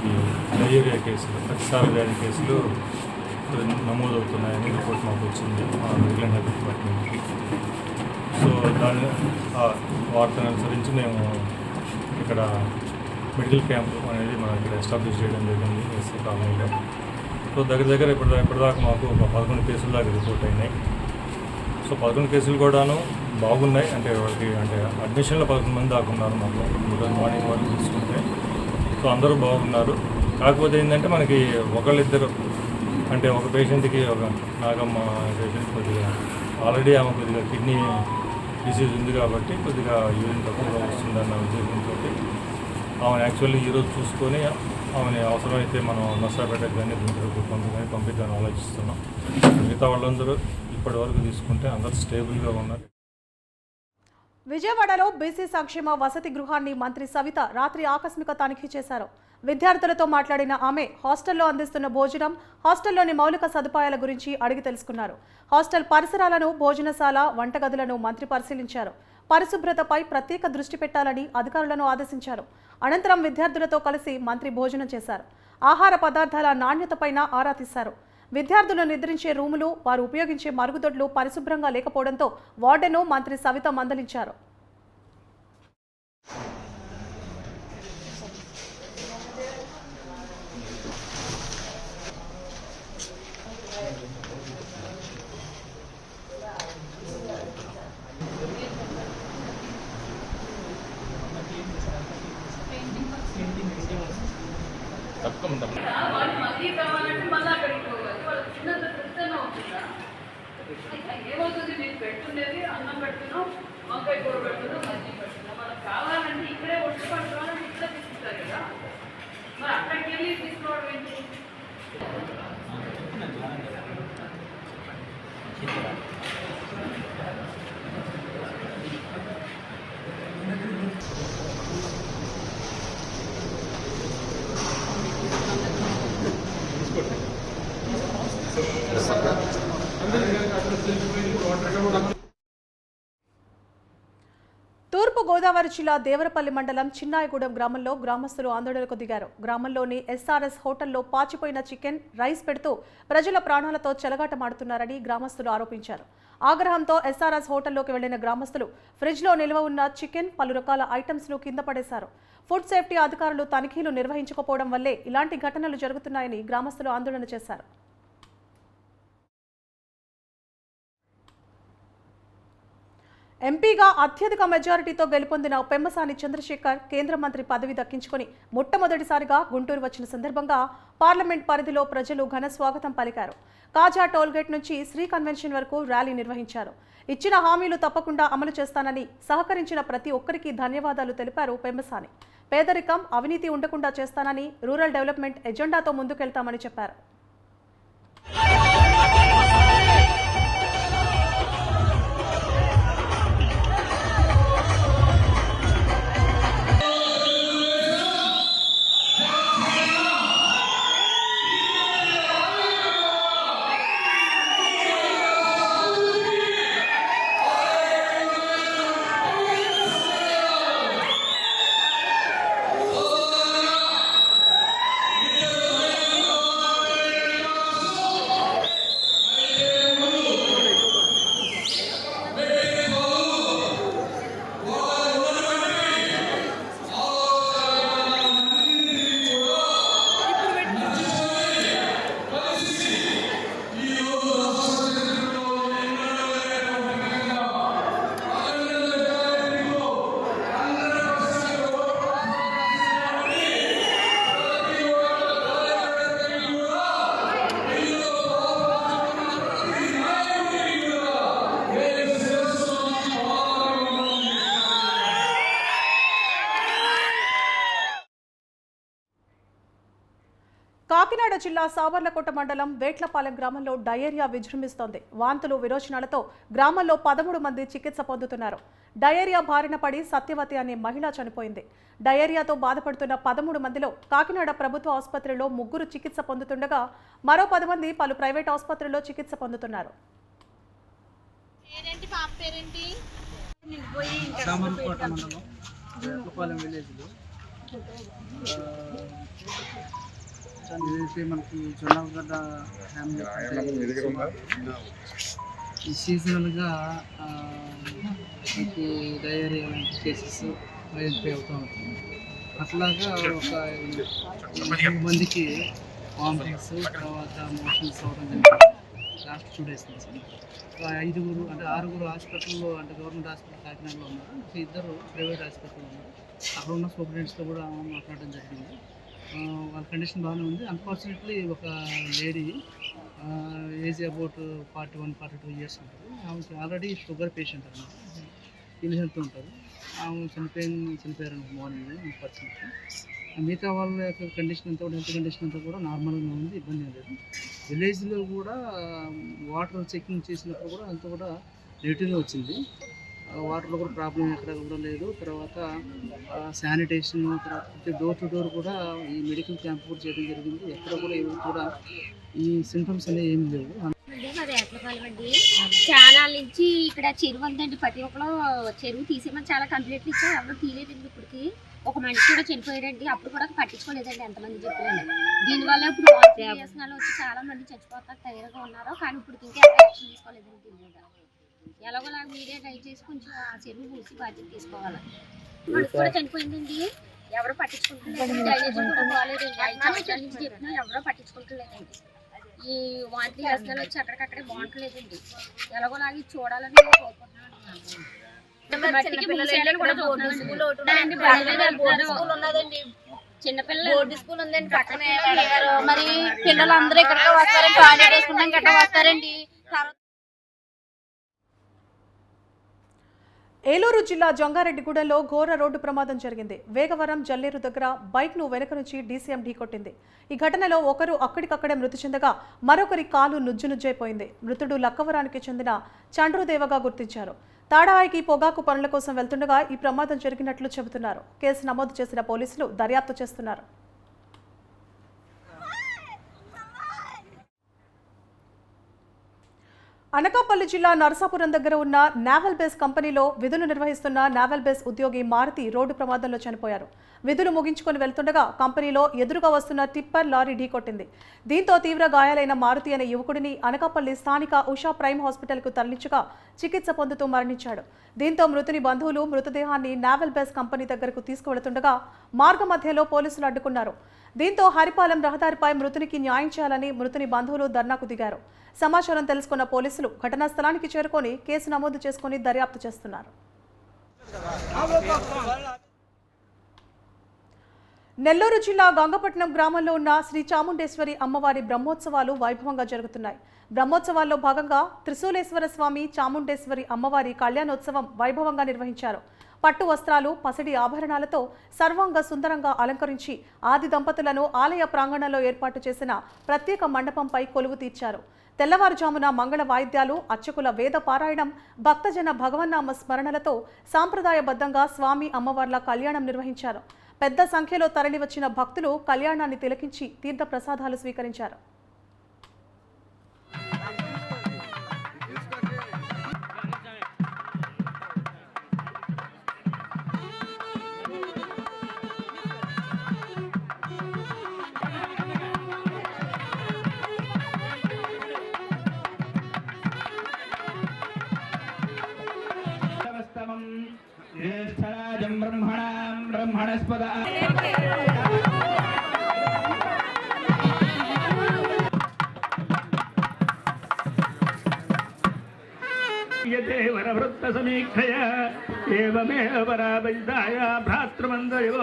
ఈ డయేరియా కేసులు, ప్రతిసార వ్యాధి కేసులు నమోదవుతున్నాయని రిపోర్ట్ మాకు వచ్చింది మా విజిలెన్స్ హెల్త్ డిపార్ట్మెంట్కి. సో దాని వార్తను అనుసరించి మేము ఇక్కడ మెడికల్ క్యాంప్ అనేది మనం ఇక్కడ ఎస్టాబ్లిష్ చేయడం జరిగింది ఎస్సీ కాలనీలో. సో దగ్గర ఇప్పటిదాకా మాకు ఒక 11 కేసుల దాకా రిపోర్ట్ అయినాయి. సో 11 కేసులు కూడాను బాగున్నాయి. అంటే వాళ్ళకి అడ్మిషన్లో 11 మంది దాకా ఉన్నారు మాకు. ఈరోజు మార్నింగ్ వరకు తీసుకుంటే సో అందరూ బాగున్నారు. కాకపోతే ఏంటంటే మనకి ఒకళ్ళిద్దరు అంటే ఒక పేషెంట్కి ఒక నాగమ్మ పేషెంట్ కొద్దిగా ఆల్రెడీ ఆమె కొద్దిగా కిడ్నీ డిసీజ్ ఉంది కాబట్టి కొద్దిగా యూరిన్ తక్కువగా వస్తుందన్న ఉద్దేశంతో ఆమెను యాక్చువల్లీ ఈరోజు చూసుకొని ఆమెని అవసరమైతే మనం నర్సాపేటకు కానీ గుంటూరు కానీ పంపిద్దామని ఆలోచిస్తున్నాం. మిగతా వాళ్ళందరూ ఇప్పటి వరకు తీసుకుంటే అందరూ స్టేబుల్గా ఉన్నారు. విజయవాడలో బీసీ సంక్షేమ వసతి గృహాన్ని మంత్రి సవిత రాత్రి ఆకస్మిక తనిఖీ చేశారు. విద్యార్థులతో మాట్లాడిన ఆమె హాస్టల్లో అందిస్తున్న భోజనం, హాస్టల్లోని మౌలిక సదుపాయాల గురించి అడిగి తెలుసుకున్నారు. హాస్టల్ పరిసరాలను, భోజనశాల, వంటగదులను మంత్రి పరిశీలించారు. పరిశుభ్రతపై ప్రత్యేక దృష్టి పెట్టాలని అధికారులను ఆదేశించారు. అనంతరం విద్యార్థులతో కలిసి మంత్రి భోజనం చేశారు. ఆహార పదార్థాల నాణ్యతపైన ఆరా తీశారు. విద్యార్థులు నిద్రించే రూములు, వారు ఉపయోగించే మరుగుదొడ్లు పరిశుభ్రంగా లేకపోవడంతో వార్డెను మంత్రి సవిత మందలించారు. ఏమవుతుంది, మీరు పెట్టుకునేది అన్నం పెడుతున్నాం, వంకాయ కూర పెడుతున్నాం, మజ్జిగ పెడుతున్నాం. మనకు కావాలంటే ఇక్కడే ఒట్టు పట్టుకోవాలంటే ఇక్కడే తీసుకుంటారు కదా, మరి అక్కడికి వెళ్ళి తీసుకోవడం ఏంటి? తూర్పు గోదావరి జిల్లా దేవరపల్లి మండలం చిన్నాయగూడెం గ్రామంలో గ్రామస్తులు ఆందోళనకు దిగారు. గ్రామంలోని ఎస్ఆర్ఎస్ హోటల్లో పాచిపోయిన చికెన్, రైస్ పెడుతూ ప్రజల ప్రాణాలతో చెలగాటమాడుతున్నారని గ్రామస్తులు ఆరోపించారు. ఆగ్రహంతో ఎస్ఆర్ఎస్ హోటల్లోకి వెళ్లిన గ్రామస్తులు ఫ్రిడ్జ్లో నిల్వ ఉన్న చికెన్, పలు రకాల ఐటమ్స్ను కింద పడేశారు. ఫుడ్ సేఫ్టీ అధికారులు తనిఖీలు నిర్వహించకపోవడం వల్లే ఇలాంటి ఘటనలు జరుగుతున్నాయని గ్రామస్తులు ఆందోళన చేశారు. ఎంపీగా అత్యధిక మెజారిటీతో గెలుపొందిన పెమ్మసాని చంద్రశేఖర్ కేంద్ర మంత్రి పదవి దక్కించుకుని మొట్టమొదటిసారిగా గుంటూరు వచ్చిన సందర్భంగా పార్లమెంట్ పరిధిలో ప్రజలు ఘన స్వాగతం పలికారు. కాజా టోల్గేట్ నుంచి శ్రీ కన్వెన్షన్ వరకు ర్యాలీ నిర్వహించారు. ఇచ్చిన హామీలు తప్పకుండా అమలు చేస్తానని, సహకరించిన ప్రతి ఒక్కరికి ధన్యవాదాలు తెలిపారు పెమ్మసాని. పేదరికం, అవినీతి ఉండకుండా చేస్తానని, రూరల్ డెవలప్మెంట్ ఎజెండాతో ముందుకెళ్తామని చెప్పారు. కాకినాడ జిల్లా సావర్లకోట మండలం వేట్లపాలెం గ్రామంలో డయేరియా విజృంభిస్తోంది. వాంతులు, విరోచనాలతో గ్రామంలో 13 మంది చికిత్స పొందుతున్నారు. డయేరియా బారిన పడి సత్యవతి అనే మహిళ చనిపోయింది. డయేరియాతో బాధపడుతున్న 13 మందిలో కాకినాడ ప్రభుత్వ ఆసుపత్రిలో 3 చికిత్స పొందుతుండగా మరో 10 మంది పలు ప్రైవేట్ ఆసుపత్రుల్లో చికిత్స పొందుతున్నారు. ఏదైతే మనకి జొన్నగడ్డ ఈ సీజనల్గా మనకి డయేరియా లాంటి కేసెస్ ఐడెంటిఫై అవుతూ ఉంటుంది. అట్లాగా ఒక 8 మందికి వామిటింగ్స్, తర్వాత మోషన్స్ అవ్వడం జరిగింది లాస్ట్ 2 days నుంచి. 5 అంటే 6 హాస్పిటల్లో, అంటే గవర్నమెంట్ హాస్పిటల్ కాకినాడలో ఉన్నారు, 2 ప్రైవేట్ హాస్పిటల్లో ఉన్నారు. అక్కడ ఉన్న సూపరింటెండెంట్స్తో కూడా మాట్లాడడం జరిగింది. వాళ్ళ కండిషన్ బాగానే ఉంది. అన్ఫార్చునేట్లీ ఒక లేడీ ఏజ్ అబౌట్ 41-42 ఇయర్స్ ఉంటుంది. ఆమెకి ఆల్రెడీ షుగర్ పేషెంట్ అనమాట, ఇల్ హెల్త్ ఉంటారు. ఆమె చనిపోయారు మార్నింగ్ అన్ఫార్చునేట్లీ. మిగతా వాళ్ళ యొక్క కండిషన్ అంతా కూడా, హెల్త్ కండిషన్ అంతా కూడా నార్మల్గా ఉంది, ఇబ్బంది ఏం లేదు. విలేజ్లో కూడా వాటర్ చెకింగ్ చేసినప్పుడు కూడా అంతా కూడా నెగిటివ్గా వచ్చింది. వాటర్లో కూడా ప్రాబ్లం ఎక్కడ కూడా లేదు. తర్వాత శానిటేషన్, తర్వాత ప్రతి డోర్ టు డోర్ కూడా ఈ మెడికల్ క్యాంప్ కూడా చేయడం జరిగింది. ఎక్కడ కూడా ఎవరు కూడా ఈ సింటమ్స్ అనేవి ఏమి లేవు. మాది ఏట్లపాలెం అండి. చాలా నుంచి ఇక్కడ చెరువు ఉందండి, ప్రతి ఒక్కరు చెరువు తీసేమని చాలా కంప్లైంట్లు ఇచ్చారు, ఎవరు తీయలేదండి. ఇప్పటికి ఒక మనిషి కూడా చనిపోయారండి, అప్పుడు కూడా పట్టించుకోలేదండి ఎంతమంది చెప్పారండి. దీనివల్ల ఇప్పుడు వ్యసనాలు వచ్చి చాలా మంది చచ్చిపోతారు తయారుగా ఉన్నారు, కానీ ఇప్పుడు ఇంకా యాక్షన్ తీసుకోలేదండి. దీని మీద ఎలాగోలా మీరే ట్రై చేసి కొంచెం ఆ చెరువు పూసి బాధ్యత తీసుకోవాలి. మనిషి కూడా చనిపోయిందండి, ఎవరు పట్టించుకుంటలేదు. డ్రైనేజీలు కూడా బాగాలేదండి, 5 సంవత్సరాల నుంచి చెప్పినా ఎవరో పట్టించుకుంటలేదండి. ఈ వాంతి వ్యసనాలు వచ్చి అక్కడికక్కడే బాగుంటలేదండి. ఎలాగోలాగి చూడాలని కోరుకుంటున్నాను. చిన్నపిల్లలు బోర్డు స్కూల్ ఉందండి పక్కనే, మరి పిల్లలందరూ ఇక్కడ వస్తారండి, టాయిలెట్ వేసుకుంటాం గట్రా వస్తారండి. ఏలూరు జిల్లా జంగారెడ్డిగూడెంలో ఘోర రోడ్డు ప్రమాదం జరిగింది. వేగవరం జల్లేరు దగ్గర బైక్ను వెనుక నుంచి డీసీఎం ఢీకొట్టింది. ఈ ఘటనలో ఒకరు అక్కడికక్కడే మృతి చెందగా మరొకరి కాలు నుజ్జునుజ్జైపోయింది. మృతుడు లక్కవరానికి చెందిన చండ్రుదేవగా గుర్తించారు. తాడాయికి పొగాకు పనుల కోసం వెళ్తుండగా ఈ ప్రమాదం జరిగినట్లు చెబుతున్నారు. కేసు నమోదు చేసిన పోలీసులు దర్యాప్తు చేస్తున్నారు. అనకాపల్లి జిల్లా నరసాపురం దగ్గర ఉన్న నావల్ బేస్ కంపెనీలో విధులు నిర్వహిస్తున్న నావల్ బేస్ ఉద్యోగి మారుతి రోడ్డు ప్రమాదంలో చనిపోయారు. విధులు ముగించుకొని వెళ్తుండగా కంపెనీలో ఎదురుగా వస్తున్న టిప్పర్ లారీ ఢీకొట్టింది. దీంతో తీవ్ర గాయాలైన మారుతి అనే యువకుడిని అనకాపల్లి స్థానిక ఉషా ప్రైమ్ హాస్పిటల్కు తరలించగా చికిత్స పొందుతూ మరణించాడు. దీంతో మృతుని బంధువులు మృతదేహాన్ని నావల్ బేస్ కంపెనీ దగ్గరకు తీసుకువెళుతుండగా మార్గ మధ్యలో పోలీసులు అడ్డుకున్నారు. దీంతో హరిపాలెం రహదారిపై మృతునికి న్యాయం చేయాలని మృతుని బంధువులు ధర్నాకు దిగారు. సమాచారం తెలుసుకున్న పోలీసులు ఘటనా స్థలానికి చేరుకొని కేసు నమోదు చేసుకుని దర్యాప్తు చేస్తున్నారు. నెల్లూరు జిల్లా గంగపట్నం గ్రామంలో ఉన్న శ్రీ చాముండేశ్వరి అమ్మవారి బ్రహ్మోత్సవాలు వైభవంగా జరుగుతున్నాయి. బ్రహ్మోత్సవాల్లో భాగంగా త్రిశూలేశ్వర స్వామి, చాముండేశ్వరి అమ్మవారి కళ్యాణోత్సవం వైభవంగా నిర్వహించారు. పట్టు వస్త్రాలు, పసిడి ఆభరణాలతో సర్వాంగ సుందరంగా అలంకరించి ఆది దంపతులను ఆలయ ప్రాంగణంలో ఏర్పాటు చేసిన ప్రత్యేక మండపంపై కొలువు తీర్చారు. తెల్లవారుజామున మంగళ వాయిద్యాలు, అర్చకుల వేద పారాయణం, భక్తజన భగవన్నామ స్మరణలతో సాంప్రదాయబద్ధంగా స్వామి అమ్మవార్ల కళ్యాణం నిర్వహించారు. పెద్ద సంఖ్యలో తరలివచ్చిన భక్తులు కళ్యాణాన్ని తిలకించి తీర్థ ప్రసాదాలు స్వీకరించారు. బ్రహ్మణస్పద వరవృత్త సమీక్షయ ఏవమేవ పరాబైదాయ భ్రాతృమందయో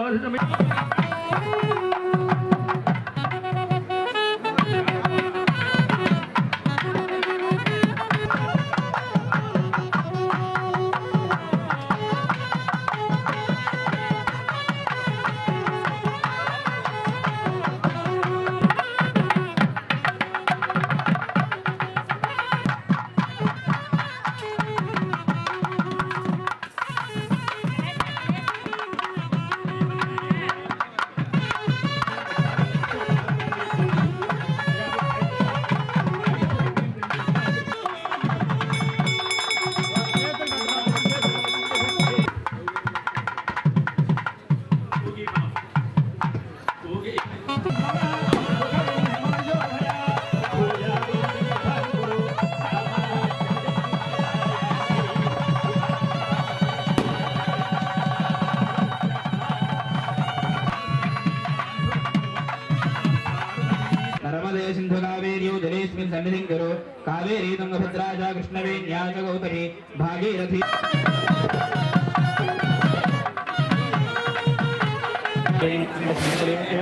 సింధు కావేర్యో జలేస్మిన్ సన్నిధిం కరో కావేరీ తుంగభద్రా చ కృష్ణవేణ్యా చ గౌతమి భాగీరథి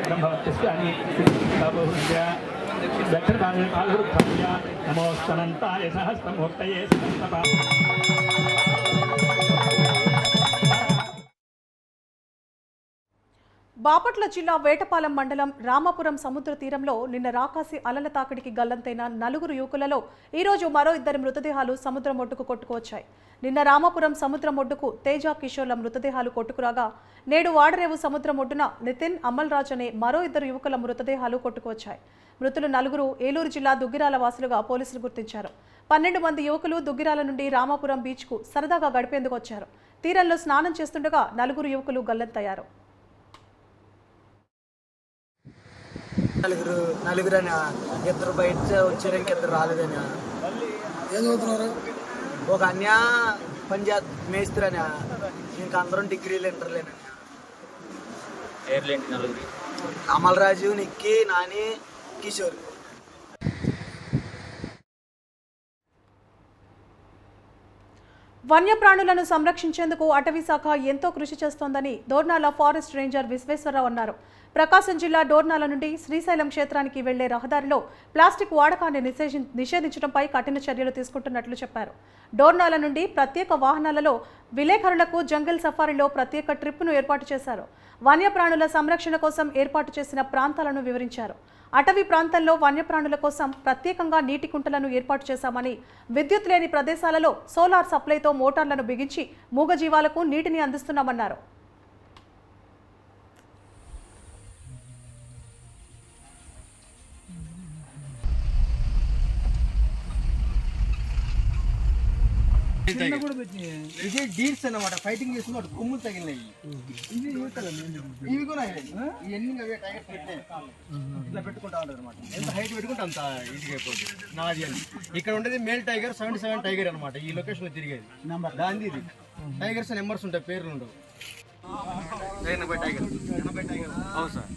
బ్రహ్మవత్స్యాని దక్షిణకాళురుద్ధాయ నమోస్తనంతాయ సహస్రమూర్తయే సహస్రపా. బాపట్ల జిల్లా వేటపాలెం మండలం రామాపురం సముద్ర తీరంలో నిన్న రాకాసి అలల తాకిడికి గల్లంతైన 4 యువకులలో ఈరోజు మరో 2 మృతదేహాలు సముద్రం ఒడ్డుకు కొట్టుకువచ్చాయి. నిన్న రామాపురం సముద్రం ఒడ్డుకు తేజ కిషోర్ల మృతదేహాలు కొట్టుకురాగా నేడు వాడరేవు సముద్రం ఒడ్డున నితిన్ అమల్ రాజ్ అనే మరో 2 యువకుల మృతదేహాలు కొట్టుకువచ్చాయి. మృతులు 4 ఏలూరు జిల్లా దుగ్గిరాల వాసులుగా పోలీసులు గుర్తించారు. 12 మంది యువకులు దుగ్గిరాల నుండి రామాపురం బీచ్కు సరదాగా గడిపేందుకు వచ్చారు. తీరంలో స్నానం చేస్తుండగా 4 యువకులు గల్లంతయ్యారు. నలుగురని ఇద్దరు బయట వచ్చారు, ఇంకిద్దరు రాలేదని. ఏం చదువుతున్నారు? ఒక అన్య పంజాబ్ మేస్త్రని, ఇంకా అందరం డిగ్రీలు ఇంటర్లేని. అమల్ రాజు, నిక్కి, నాని, కిషోర్. వన్యప్రాణులను సంరక్షించేందుకు అటవీ శాఖ ఎంతో కృషి చేస్తోందని దోర్నాల ఫారెస్ట్ రేంజర్ విశ్వేశ్వరరావు అన్నారు. ప్రకాశం జిల్లా డోర్నాల నుండి శ్రీశైలం క్షేత్రానికి వెళ్లే రహదారిలో ప్లాస్టిక్ వాడకాన్ని నిషేధించడంపై కఠిన చర్యలు తీసుకుంటున్నట్లు చెప్పారు. డోర్నాల నుండి ప్రత్యేక వాహనాలలో విలేకరులకు జంగల్ సఫారీలో ప్రత్యేక ట్రిప్ను ఏర్పాటు చేశారు. వన్యప్రాణుల సంరక్షణ కోసం ఏర్పాటు చేసిన ప్రాంతాలను వివరించారు. అటవీ ప్రాంతాల్లో వన్యప్రాణుల కోసం ప్రత్యేకంగా నీటి కుంటలను ఏర్పాటు చేశామని, విద్యుత్ లేని ప్రదేశాలలో సోలార్ సప్లైతో మోటార్లను బిగించి మూగజీవాలకు నీటిని అందిస్తున్నామన్నారు. ఇది డీర్స్ అన్నమాట, ఫైటింగ్ చేస్తున్న కొమ్ములు తగిలినాయి. ఇవి కూడా ఇవన్నీ టైగర్ పెట్టినాయి, ఇట్లా పెట్టుకుంటా ఉంటారు అనమాట. ఎంత హైట్ పెట్టుకుంటే అంత ఈజీగా అయిపోతుంది. నాది అని ఇక్కడ ఉండేది మేల్ టైగర్ 77 టైగర్ అనమాట. ఈ లొకేషన్ లో తిరిగేది దాని ఇది టైగర్స్ నెంబర్స్ ఉంటాయి, పేర్లు ఉండవు. 80 టైగర్. అవును సార్.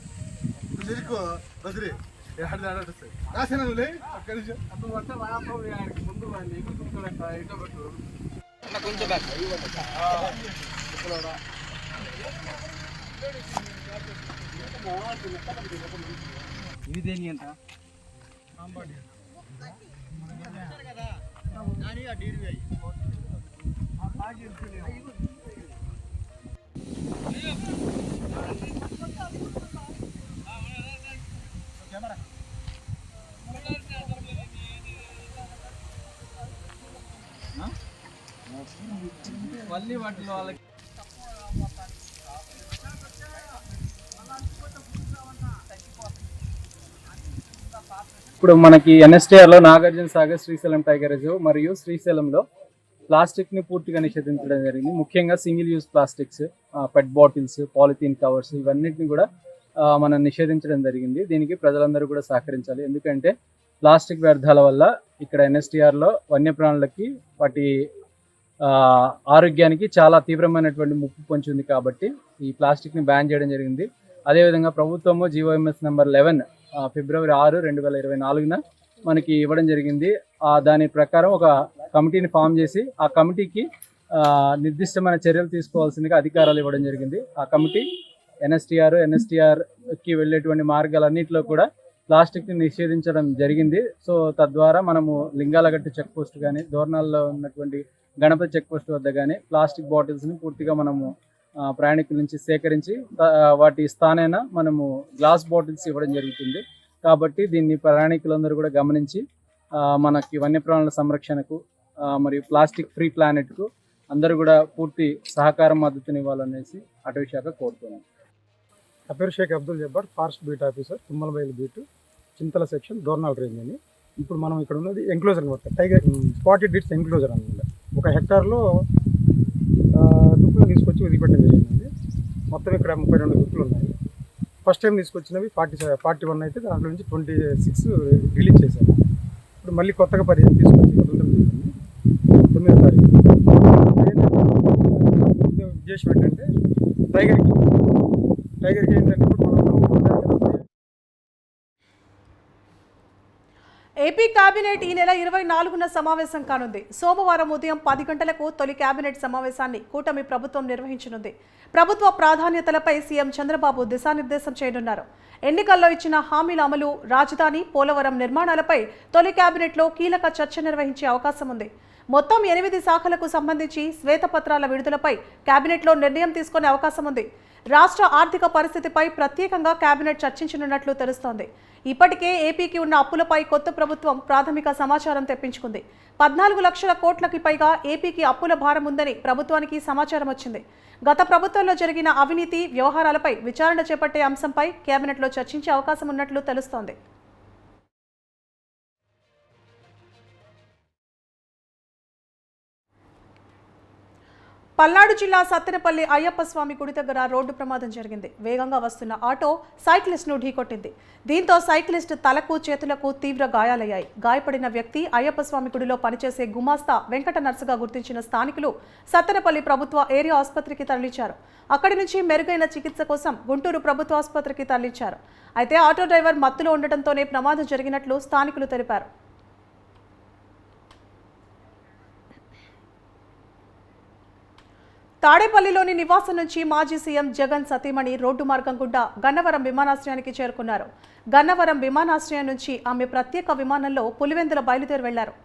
కొంచెం బ్యాక్ ఇది దేని అంట మళ్ళీ వాటిలో వాళ్ళకి ఇప్పుడు మనకి ఎన్ఎస్టీఆర్లో నాగార్జున సాగర్ శ్రీశైలం టైగర్ రిజర్వ్ మరియు శ్రీశైలంలో ప్లాస్టిక్ని పూర్తిగా నిషేధించడం జరిగింది. ముఖ్యంగా సింగిల్ యూజ్ ప్లాస్టిక్స్, పెట్ బాటిల్స్, పాలిథీన్ కవర్స్ ఇవన్నిటిని కూడా మనం నిషేధించడం జరిగింది. దీనికి ప్రజలందరూ కూడా సహకరించాలి. ఎందుకంటే ప్లాస్టిక్ వ్యర్థాల వల్ల ఇక్కడ ఎన్ఎస్టీఆర్లో వన్యప్రాణులకి వాటి ఆరోగ్యానికి చాలా తీవ్రమైనటువంటి ముప్పు పొంచి ఉంది. కాబట్టి ఈ ప్లాస్టిక్ని బ్యాన్ చేయడం జరిగింది. అదేవిధంగా ప్రభుత్వము జీవోఎంఎస్ నెంబర్ 11 ఫిబ్రవరి 6, 2024 మనకి ఇవ్వడం జరిగింది. దాని ప్రకారం ఒక కమిటీని ఫామ్ చేసి ఆ కమిటీకి నిర్దిష్టమైన చర్యలు తీసుకోవాల్సిందిగా అధికారాలు ఇవ్వడం జరిగింది. ఆ కమిటీ ఎన్ఎస్టీఆర్కి వెళ్ళేటువంటి మార్గాలన్నింటిలో కూడా ప్లాస్టిక్ని నిషేధించడం జరిగింది. సో తద్వారా మనము లింగాలగట్టు చెక్ పోస్ట్ కానీ, దోర్నాల్లో ఉన్నటువంటి గణపతి చెక్ పోస్ట్ వద్ద కానీ ప్లాస్టిక్ బాటిల్స్ని పూర్తిగా మనము ప్రయాణికుల నుంచి సేకరించి వాటి స్థానేన మనము గ్లాస్ బాటిల్స్ ఇవ్వడం జరుగుతుంది. కాబట్టి దీన్ని ప్రయాణికులందరూ కూడా గమనించి మనకి వన్యప్రాణుల సంరక్షణకు మరియు ప్లాస్టిక్ ఫ్రీ ప్లానెట్కు అందరూ కూడా పూర్తి సహకారం మద్దతునివ్వాలనేసి అటవీ శాఖ కోరుతున్నాం. నా పేరు Shaik Abdul Jabbar, forest beat officer, Tummalabailu beat, Chintala section, Dornal range అని. ఇప్పుడు మనం ఇక్కడ ఉన్నది ఎంక్లోజర్ అనమాట, టైగర్ స్పాటెడ్ డిట్స్ ఎంక్లోజర్ అనమాట. 1 హెక్టార్లో దుక్కులు తీసుకొచ్చి వదిలిపెట్టడం జరిగింది. మొత్తం ఇక్కడ 32 దుక్కులు ఉన్నాయి. ఫస్ట్ టైం తీసుకొచ్చినవి 41 అయితే దాంట్లో నుంచి 26 రిలీజ్ చేశారు. ఇప్పుడు మళ్ళీ కొత్తగా 15 తీసుకొచ్చి వదలడం జరిగింది 9వ తారీఖు. ఉద్దేశం ఏంటంటే టైగర్కి ఏంటంటే ఏపీ కేబినెట్ ఈ నెల 24న సమావేశం కానుంది. సోమవారం ఉదయం 10 గంటలకు తొలి కేబినెట్ సమావేశాన్ని కూటమి ప్రభుత్వం నిర్వహించనుంది. ప్రభుత్వ ప్రాధాన్యతలపై సీఎం చంద్రబాబు దిశానిర్దేశం చేయనున్నారు. ఎన్నికల్లో ఇచ్చిన హామీల అమలు, రాజధాని, పోలవరం నిర్మాణాలపై తొలి కేబినెట్లో కీలక చర్చ నిర్వహించే అవకాశం ఉంది. మొత్తం 8 శాఖలకు సంబంధించి శ్వేతపత్రాల విడుదలపై కేబినెట్లో నిర్ణయం తీసుకునే అవకాశం ఉంది. రాష్ట్ర ఆర్థిక పరిస్థితిపై ప్రత్యేకంగా కేబినెట్ చర్చించనున్నట్లు తెలుస్తోంది. ఇప్పటికే ఏపీకి ఉన్న అప్పులపై కొత్త ప్రభుత్వం ప్రాథమిక సమాచారం తెప్పించుకుంది. 14 లక్షల కోట్లకి పైగా ఏపీకి అప్పుల భారం ఉందని ప్రభుత్వానికి సమాచారం వచ్చింది. గత ప్రభుత్వంలో జరిగిన అవినీతి వ్యవహారాలపై విచారణ చేపట్టే అంశంపై కేబినెట్లో చర్చించే అవకాశం ఉన్నట్లు తెలుస్తోంది. పల్నాడు జిల్లా సత్తెనపల్లి అయ్యప్ప స్వామి గుడి దగ్గర రోడ్డు ప్రమాదం జరిగింది. వేగంగా వస్తున్న ఆటో సైక్లిస్ట్ను ఢీకొట్టింది. దీంతో సైక్లిస్ట్ తలకు, చేతులకు తీవ్ర గాయాలయ్యాయి. గాయపడిన వ్యక్తి అయ్యప్ప స్వామి గుడిలో పనిచేసే గుమాస్తా వెంకట నర్సుగా గుర్తించిన స్థానికులు సత్తెనపల్లి ప్రభుత్వ ఏరియా ఆసుపత్రికి తరలించారు. అక్కడి నుంచి మెరుగైన చికిత్స కోసం గుంటూరు ప్రభుత్వ ఆసుపత్రికి తరలించారు. అయితే ఆటో డ్రైవర్ మత్తులో ఉండటంతోనే ప్రమాదం జరిగినట్లు స్థానికులు తెలిపారు. తాడేపల్లిలోని నివాసం నుంచి మాజీ సీఎం జగన్ సతీమణి రోడ్డు మార్గం గుండా గన్నవరం విమానాశ్రయానికి చేరుకున్నారు. గన్నవరం విమానాశ్రయం నుంచి ఆమె ప్రత్యేక విమానంలో పులివెందుల బయలుదేరి వెళ్లారు.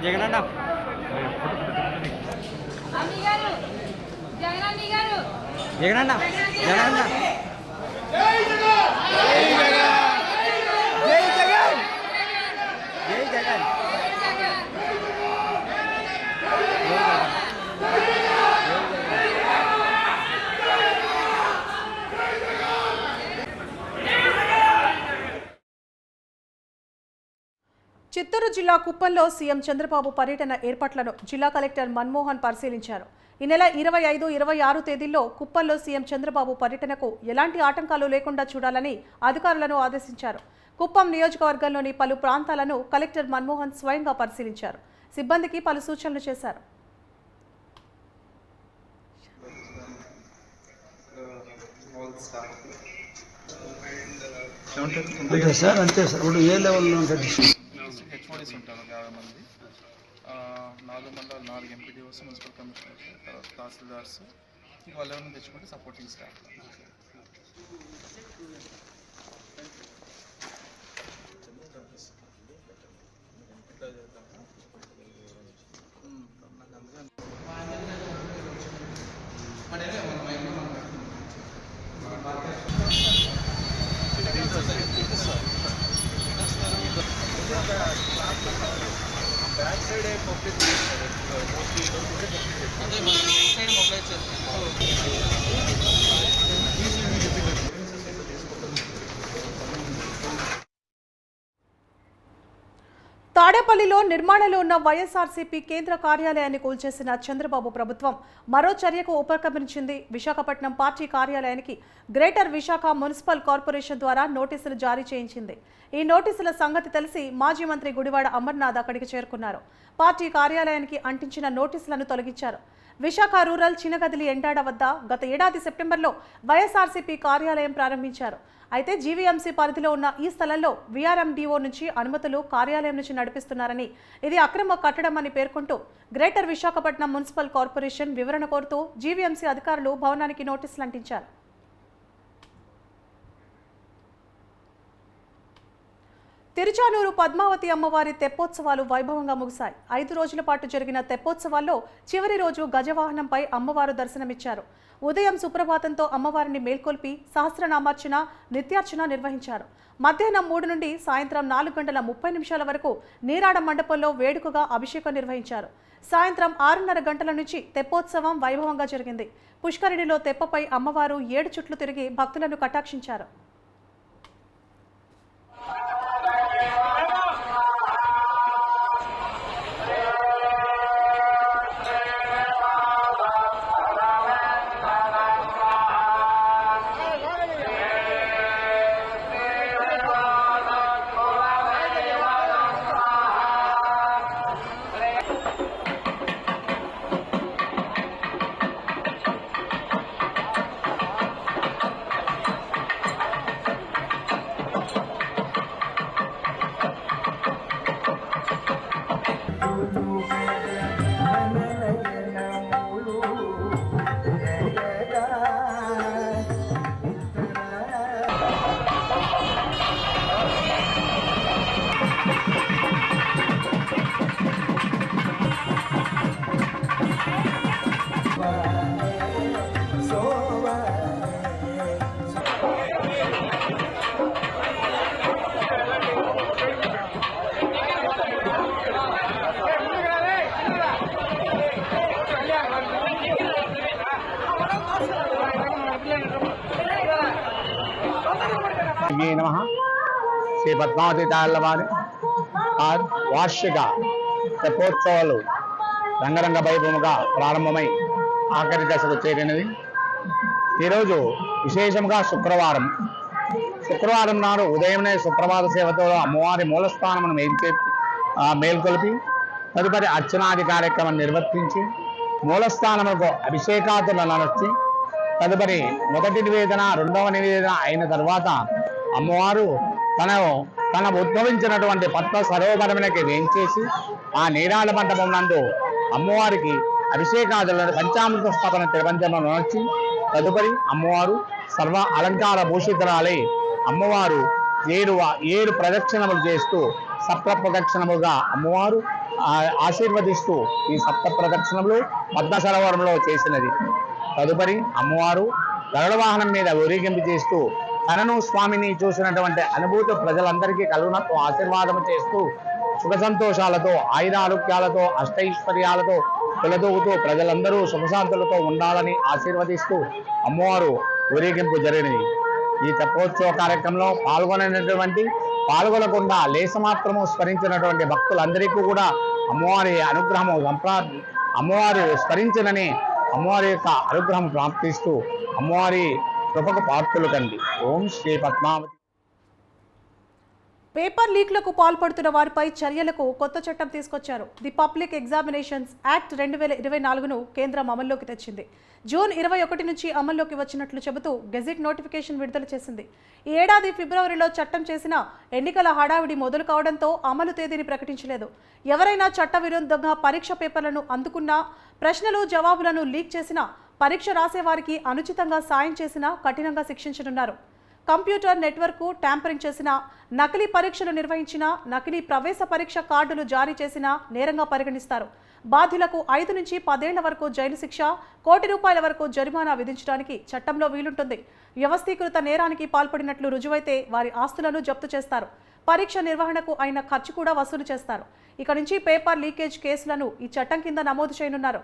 జగనన్న జగనన్న జగనన్న చిత్తూరు జిల్లా కుప్పంలో సీఎం చంద్రబాబు పర్యటన ఏర్పాట్లను జిల్లా కలెక్టర్ మన్మోహన్ పరిశీలించారు. ఈ నెల 25, 26 తేదీల్లో కుప్పంలో సీఎం చంద్రబాబు పర్యటనకు ఎలాంటి ఆటంకాలు లేకుండా చూడాలని అధికారులను ఆదేశించారు. కుప్పం నియోజకవర్గంలోని పలు ప్రాంతాలను కలెక్టర్ మన్మోహన్ స్వయంగా పరిశీలించారు. సిబ్బందికి పలు సూచనలు చేశారు. అంతే సార్, అంతే సార్. ఇప్పుడు ఏ లెవెల్లో ఉంటుంది? హెచ్ఓడీస్ ఉంటారు 50 మంది, 4 మండలాలు, 4 ఎంపీడీఓస్, మున్సిపల్ కమిషనర్స్, తహసీల్దార్స్, వాళ్ళు ఎవరైనా తెచ్చుకుంటే సపోర్టింగ్ స్టాఫ్. తాడేపల్లిలో నిర్మాణంలో ఉన్న వైఎస్ఆర్సీపీ కేంద్ర కార్యాలయాన్ని కూల్చేసిన చంద్రబాబు ప్రభుత్వం మరో చర్యకు ఉపక్రమించింది. విశాఖపట్నం పార్టీ కార్యాలయానికి గ్రేటర్ విశాఖ మున్సిపల్ కార్పొరేషన్ ద్వారా నోటీసులు జారీ చేయించింది. ఈ నోటీసుల సంగతి తెలిసి మాజీ మంత్రి గుడివాడ అమర్నాథ్ అక్కడికి చేరుకున్నారు. పార్టీ కార్యాలయానికి అంటించిన నోటీసులను తొలగించారు. విశాఖ రూరల్ చినగదిలి ఎండాడ వద్ద గత ఏడాది సెప్టెంబర్లో వైఎస్ఆర్సీపీ కార్యాలయం ప్రారంభించారు. అయితే జీవీఎంసీ పరిధిలో ఉన్న ఈ స్థలంలో వీఆర్ఎండీఓ నుంచి అనుమతులు కార్యాలయం నుంచి నడిపిస్తున్నారని, ఇది అక్రమ కట్టడం అని పేర్కొంటూ గ్రేటర్ విశాఖపట్నం మున్సిపల్ కార్పొరేషన్ వివరణ కోరుతూ జీవీఎంసీ అధికారులు భవనానికి నోటీసులు అంటించారు. తిరుచానూరు పద్మావతి అమ్మవారి తెప్పోత్సవాలు వైభవంగా ముగిశాయి. 5 రోజుల పాటు జరిగిన తెప్పోత్సవాల్లో చివరి రోజు గజవాహనంపై అమ్మవారు దర్శనమిచ్చారు. ఉదయం సుప్రభాతంతో అమ్మవారిని మేల్కొల్పి సహస్రనామార్చన, నిత్యార్చన నిర్వహించారు. మధ్యాహ్నం 3 నుండి సాయంత్రం 4:30 వరకు నీరాడ మండపంలో వేడుకగా అభిషేకం నిర్వహించారు. సాయంత్రం 6:30 గంటల నుంచి తెప్పోత్సవం వైభవంగా జరిగింది. పుష్కరిణిలో తెప్పపై అమ్మవారు 7 చుట్లు తిరిగి భక్తులను కటాక్షించారు. नमः శ్రీ పద్మావతి తాళ్ళవారి వార్షిక తెప్పోత్సవాలు రంగరంగ వైభవముగా ప్రారంభమై ఆఖరి దశకు చేరినది. ఈరోజు విశేషంగా శుక్రవారం నాడు ఉదయమే సుప్రభాత సేవతో అమ్మవారి మూలస్థానమును మేల్కొల్పి తదుపరి అర్చనాది కార్యక్రమం నిర్వర్తించి మూలస్థానముకు అభిషేకాదులను నచ్చి తదుపరి మొదటి నివేదన, రెండవ నివేదన అయిన తర్వాత అమ్మవారు తన ఉద్భవించినటువంటి పద్మ సరోవరమునకి వేంచేసి ఆ నీరాళ మండపం నందు అమ్మవారికి అభిషేకాదులను పంచామృత స్థాపన తిరుపంచమును నచ్చి తదుపరి అమ్మవారు సర్వ అలంకార భూషితురాలై అమ్మవారు 7 ప్రదక్షిణములు చేస్తూ సప్త ప్రదక్షిణముగా అమ్మవారు ఆశీర్వదిస్తూ ఈ సప్త ప్రదక్షిణములు పద్మ సరోవరంలో చేసినది. తదుపరి అమ్మవారు గరుడ వాహనం మీద ఊరేగింపు చేస్తూ తనను స్వామిని చూసినటువంటి అనుభూతి ప్రజలందరికీ కలుగునట్టు ఆశీర్వాదం చేస్తూ సుఖ సంతోషాలతో, ఆయురారోగ్యాలతో, అష్టైశ్వర్యాలతో పిలదూగుతూ ప్రజలందరూ సుఖశాంతులతో ఉండాలని ఆశీర్వదిస్తూ అమ్మవారు ఊరేగింపు జరిగినది. ఈ తెప్పోత్సవ కార్యక్రమంలో పాల్గొనకుండా లేసమాత్రము స్మరించినటువంటి భక్తులందరికీ కూడా అమ్మవారి అనుగ్రహము అమ్మవారు స్మరించినని అమ్మవారి యొక్క అనుగ్రహం ప్రాప్తిస్తూ అమ్మవారి కృపకు పాత్రులు కండి. ఓం శ్రీ పద్మావతి. పేపర్ లీక్లకు పాల్పడుతున్న వారిపై చర్యలకు కొత్త చట్టం తీసుకొచ్చారు. ది పబ్లిక్ ఎగ్జామినేషన్స్ యాక్ట్ 2024ను కేంద్రం అమల్లోకి తెచ్చింది. జూన్ 21 నుంచి అమల్లోకి వచ్చినట్లు చెబుతూ గెజిట్ నోటిఫికేషన్ విడుదల చేసింది. ఈ ఏడాది ఫిబ్రవరిలో చట్టం చేసిన ఎన్నికల హడావిడి మొదలు కావడంతో అమలు తేదీని ప్రకటించలేదు. ఎవరైనా చట్టవిరుద్ధంగా పరీక్ష పేపర్లను అందుకున్నా, ప్రశ్నలు జవాబులను లీక్ చేసినా, పరీక్ష రాసేవారికి అనుచితంగా సాయం చేసినా కఠినంగా శిక్షించనున్నారు. కంప్యూటర్ నెట్వర్క్ ట్యాంపరింగ్ చేసిన, నకిలీ పరీక్షలు నిర్వహించిన, నకిలీ ప్రవేశ పరీక్ష కార్డులు జారీ చేసిన నేరంగా పరిగణిస్తారు. బాధ్యులకు 5 నుంచి 10 ఏళ్ల వరకు జైలు శిక్ష, ₹1,00,000 వరకు జరిమానా విధించడానికి చట్టంలో వీలుంటుంది. వ్యవస్థీకృత నేరానికి పాల్పడినట్లు రుజువైతే వారి ఆస్తులను జప్తు చేస్తారు. పరీక్ష నిర్వహణకు అయిన ఖర్చు కూడా వసూలు చేస్తారు. ఇక నుంచి పేపర్ లీకేజ్ కేసులను ఈ చట్టం కింద నమోదు చేయనున్నారు.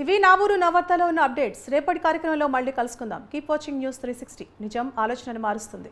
ఇవి నా ఊరు నా వార్తలో ఉన్న అప్డేట్స్. రేపటి కార్యక్రమంలో మళ్ళీ కలుసుకుందాం. Keep watching news 360. నిజం ఆలోచనను మారుస్తుంది.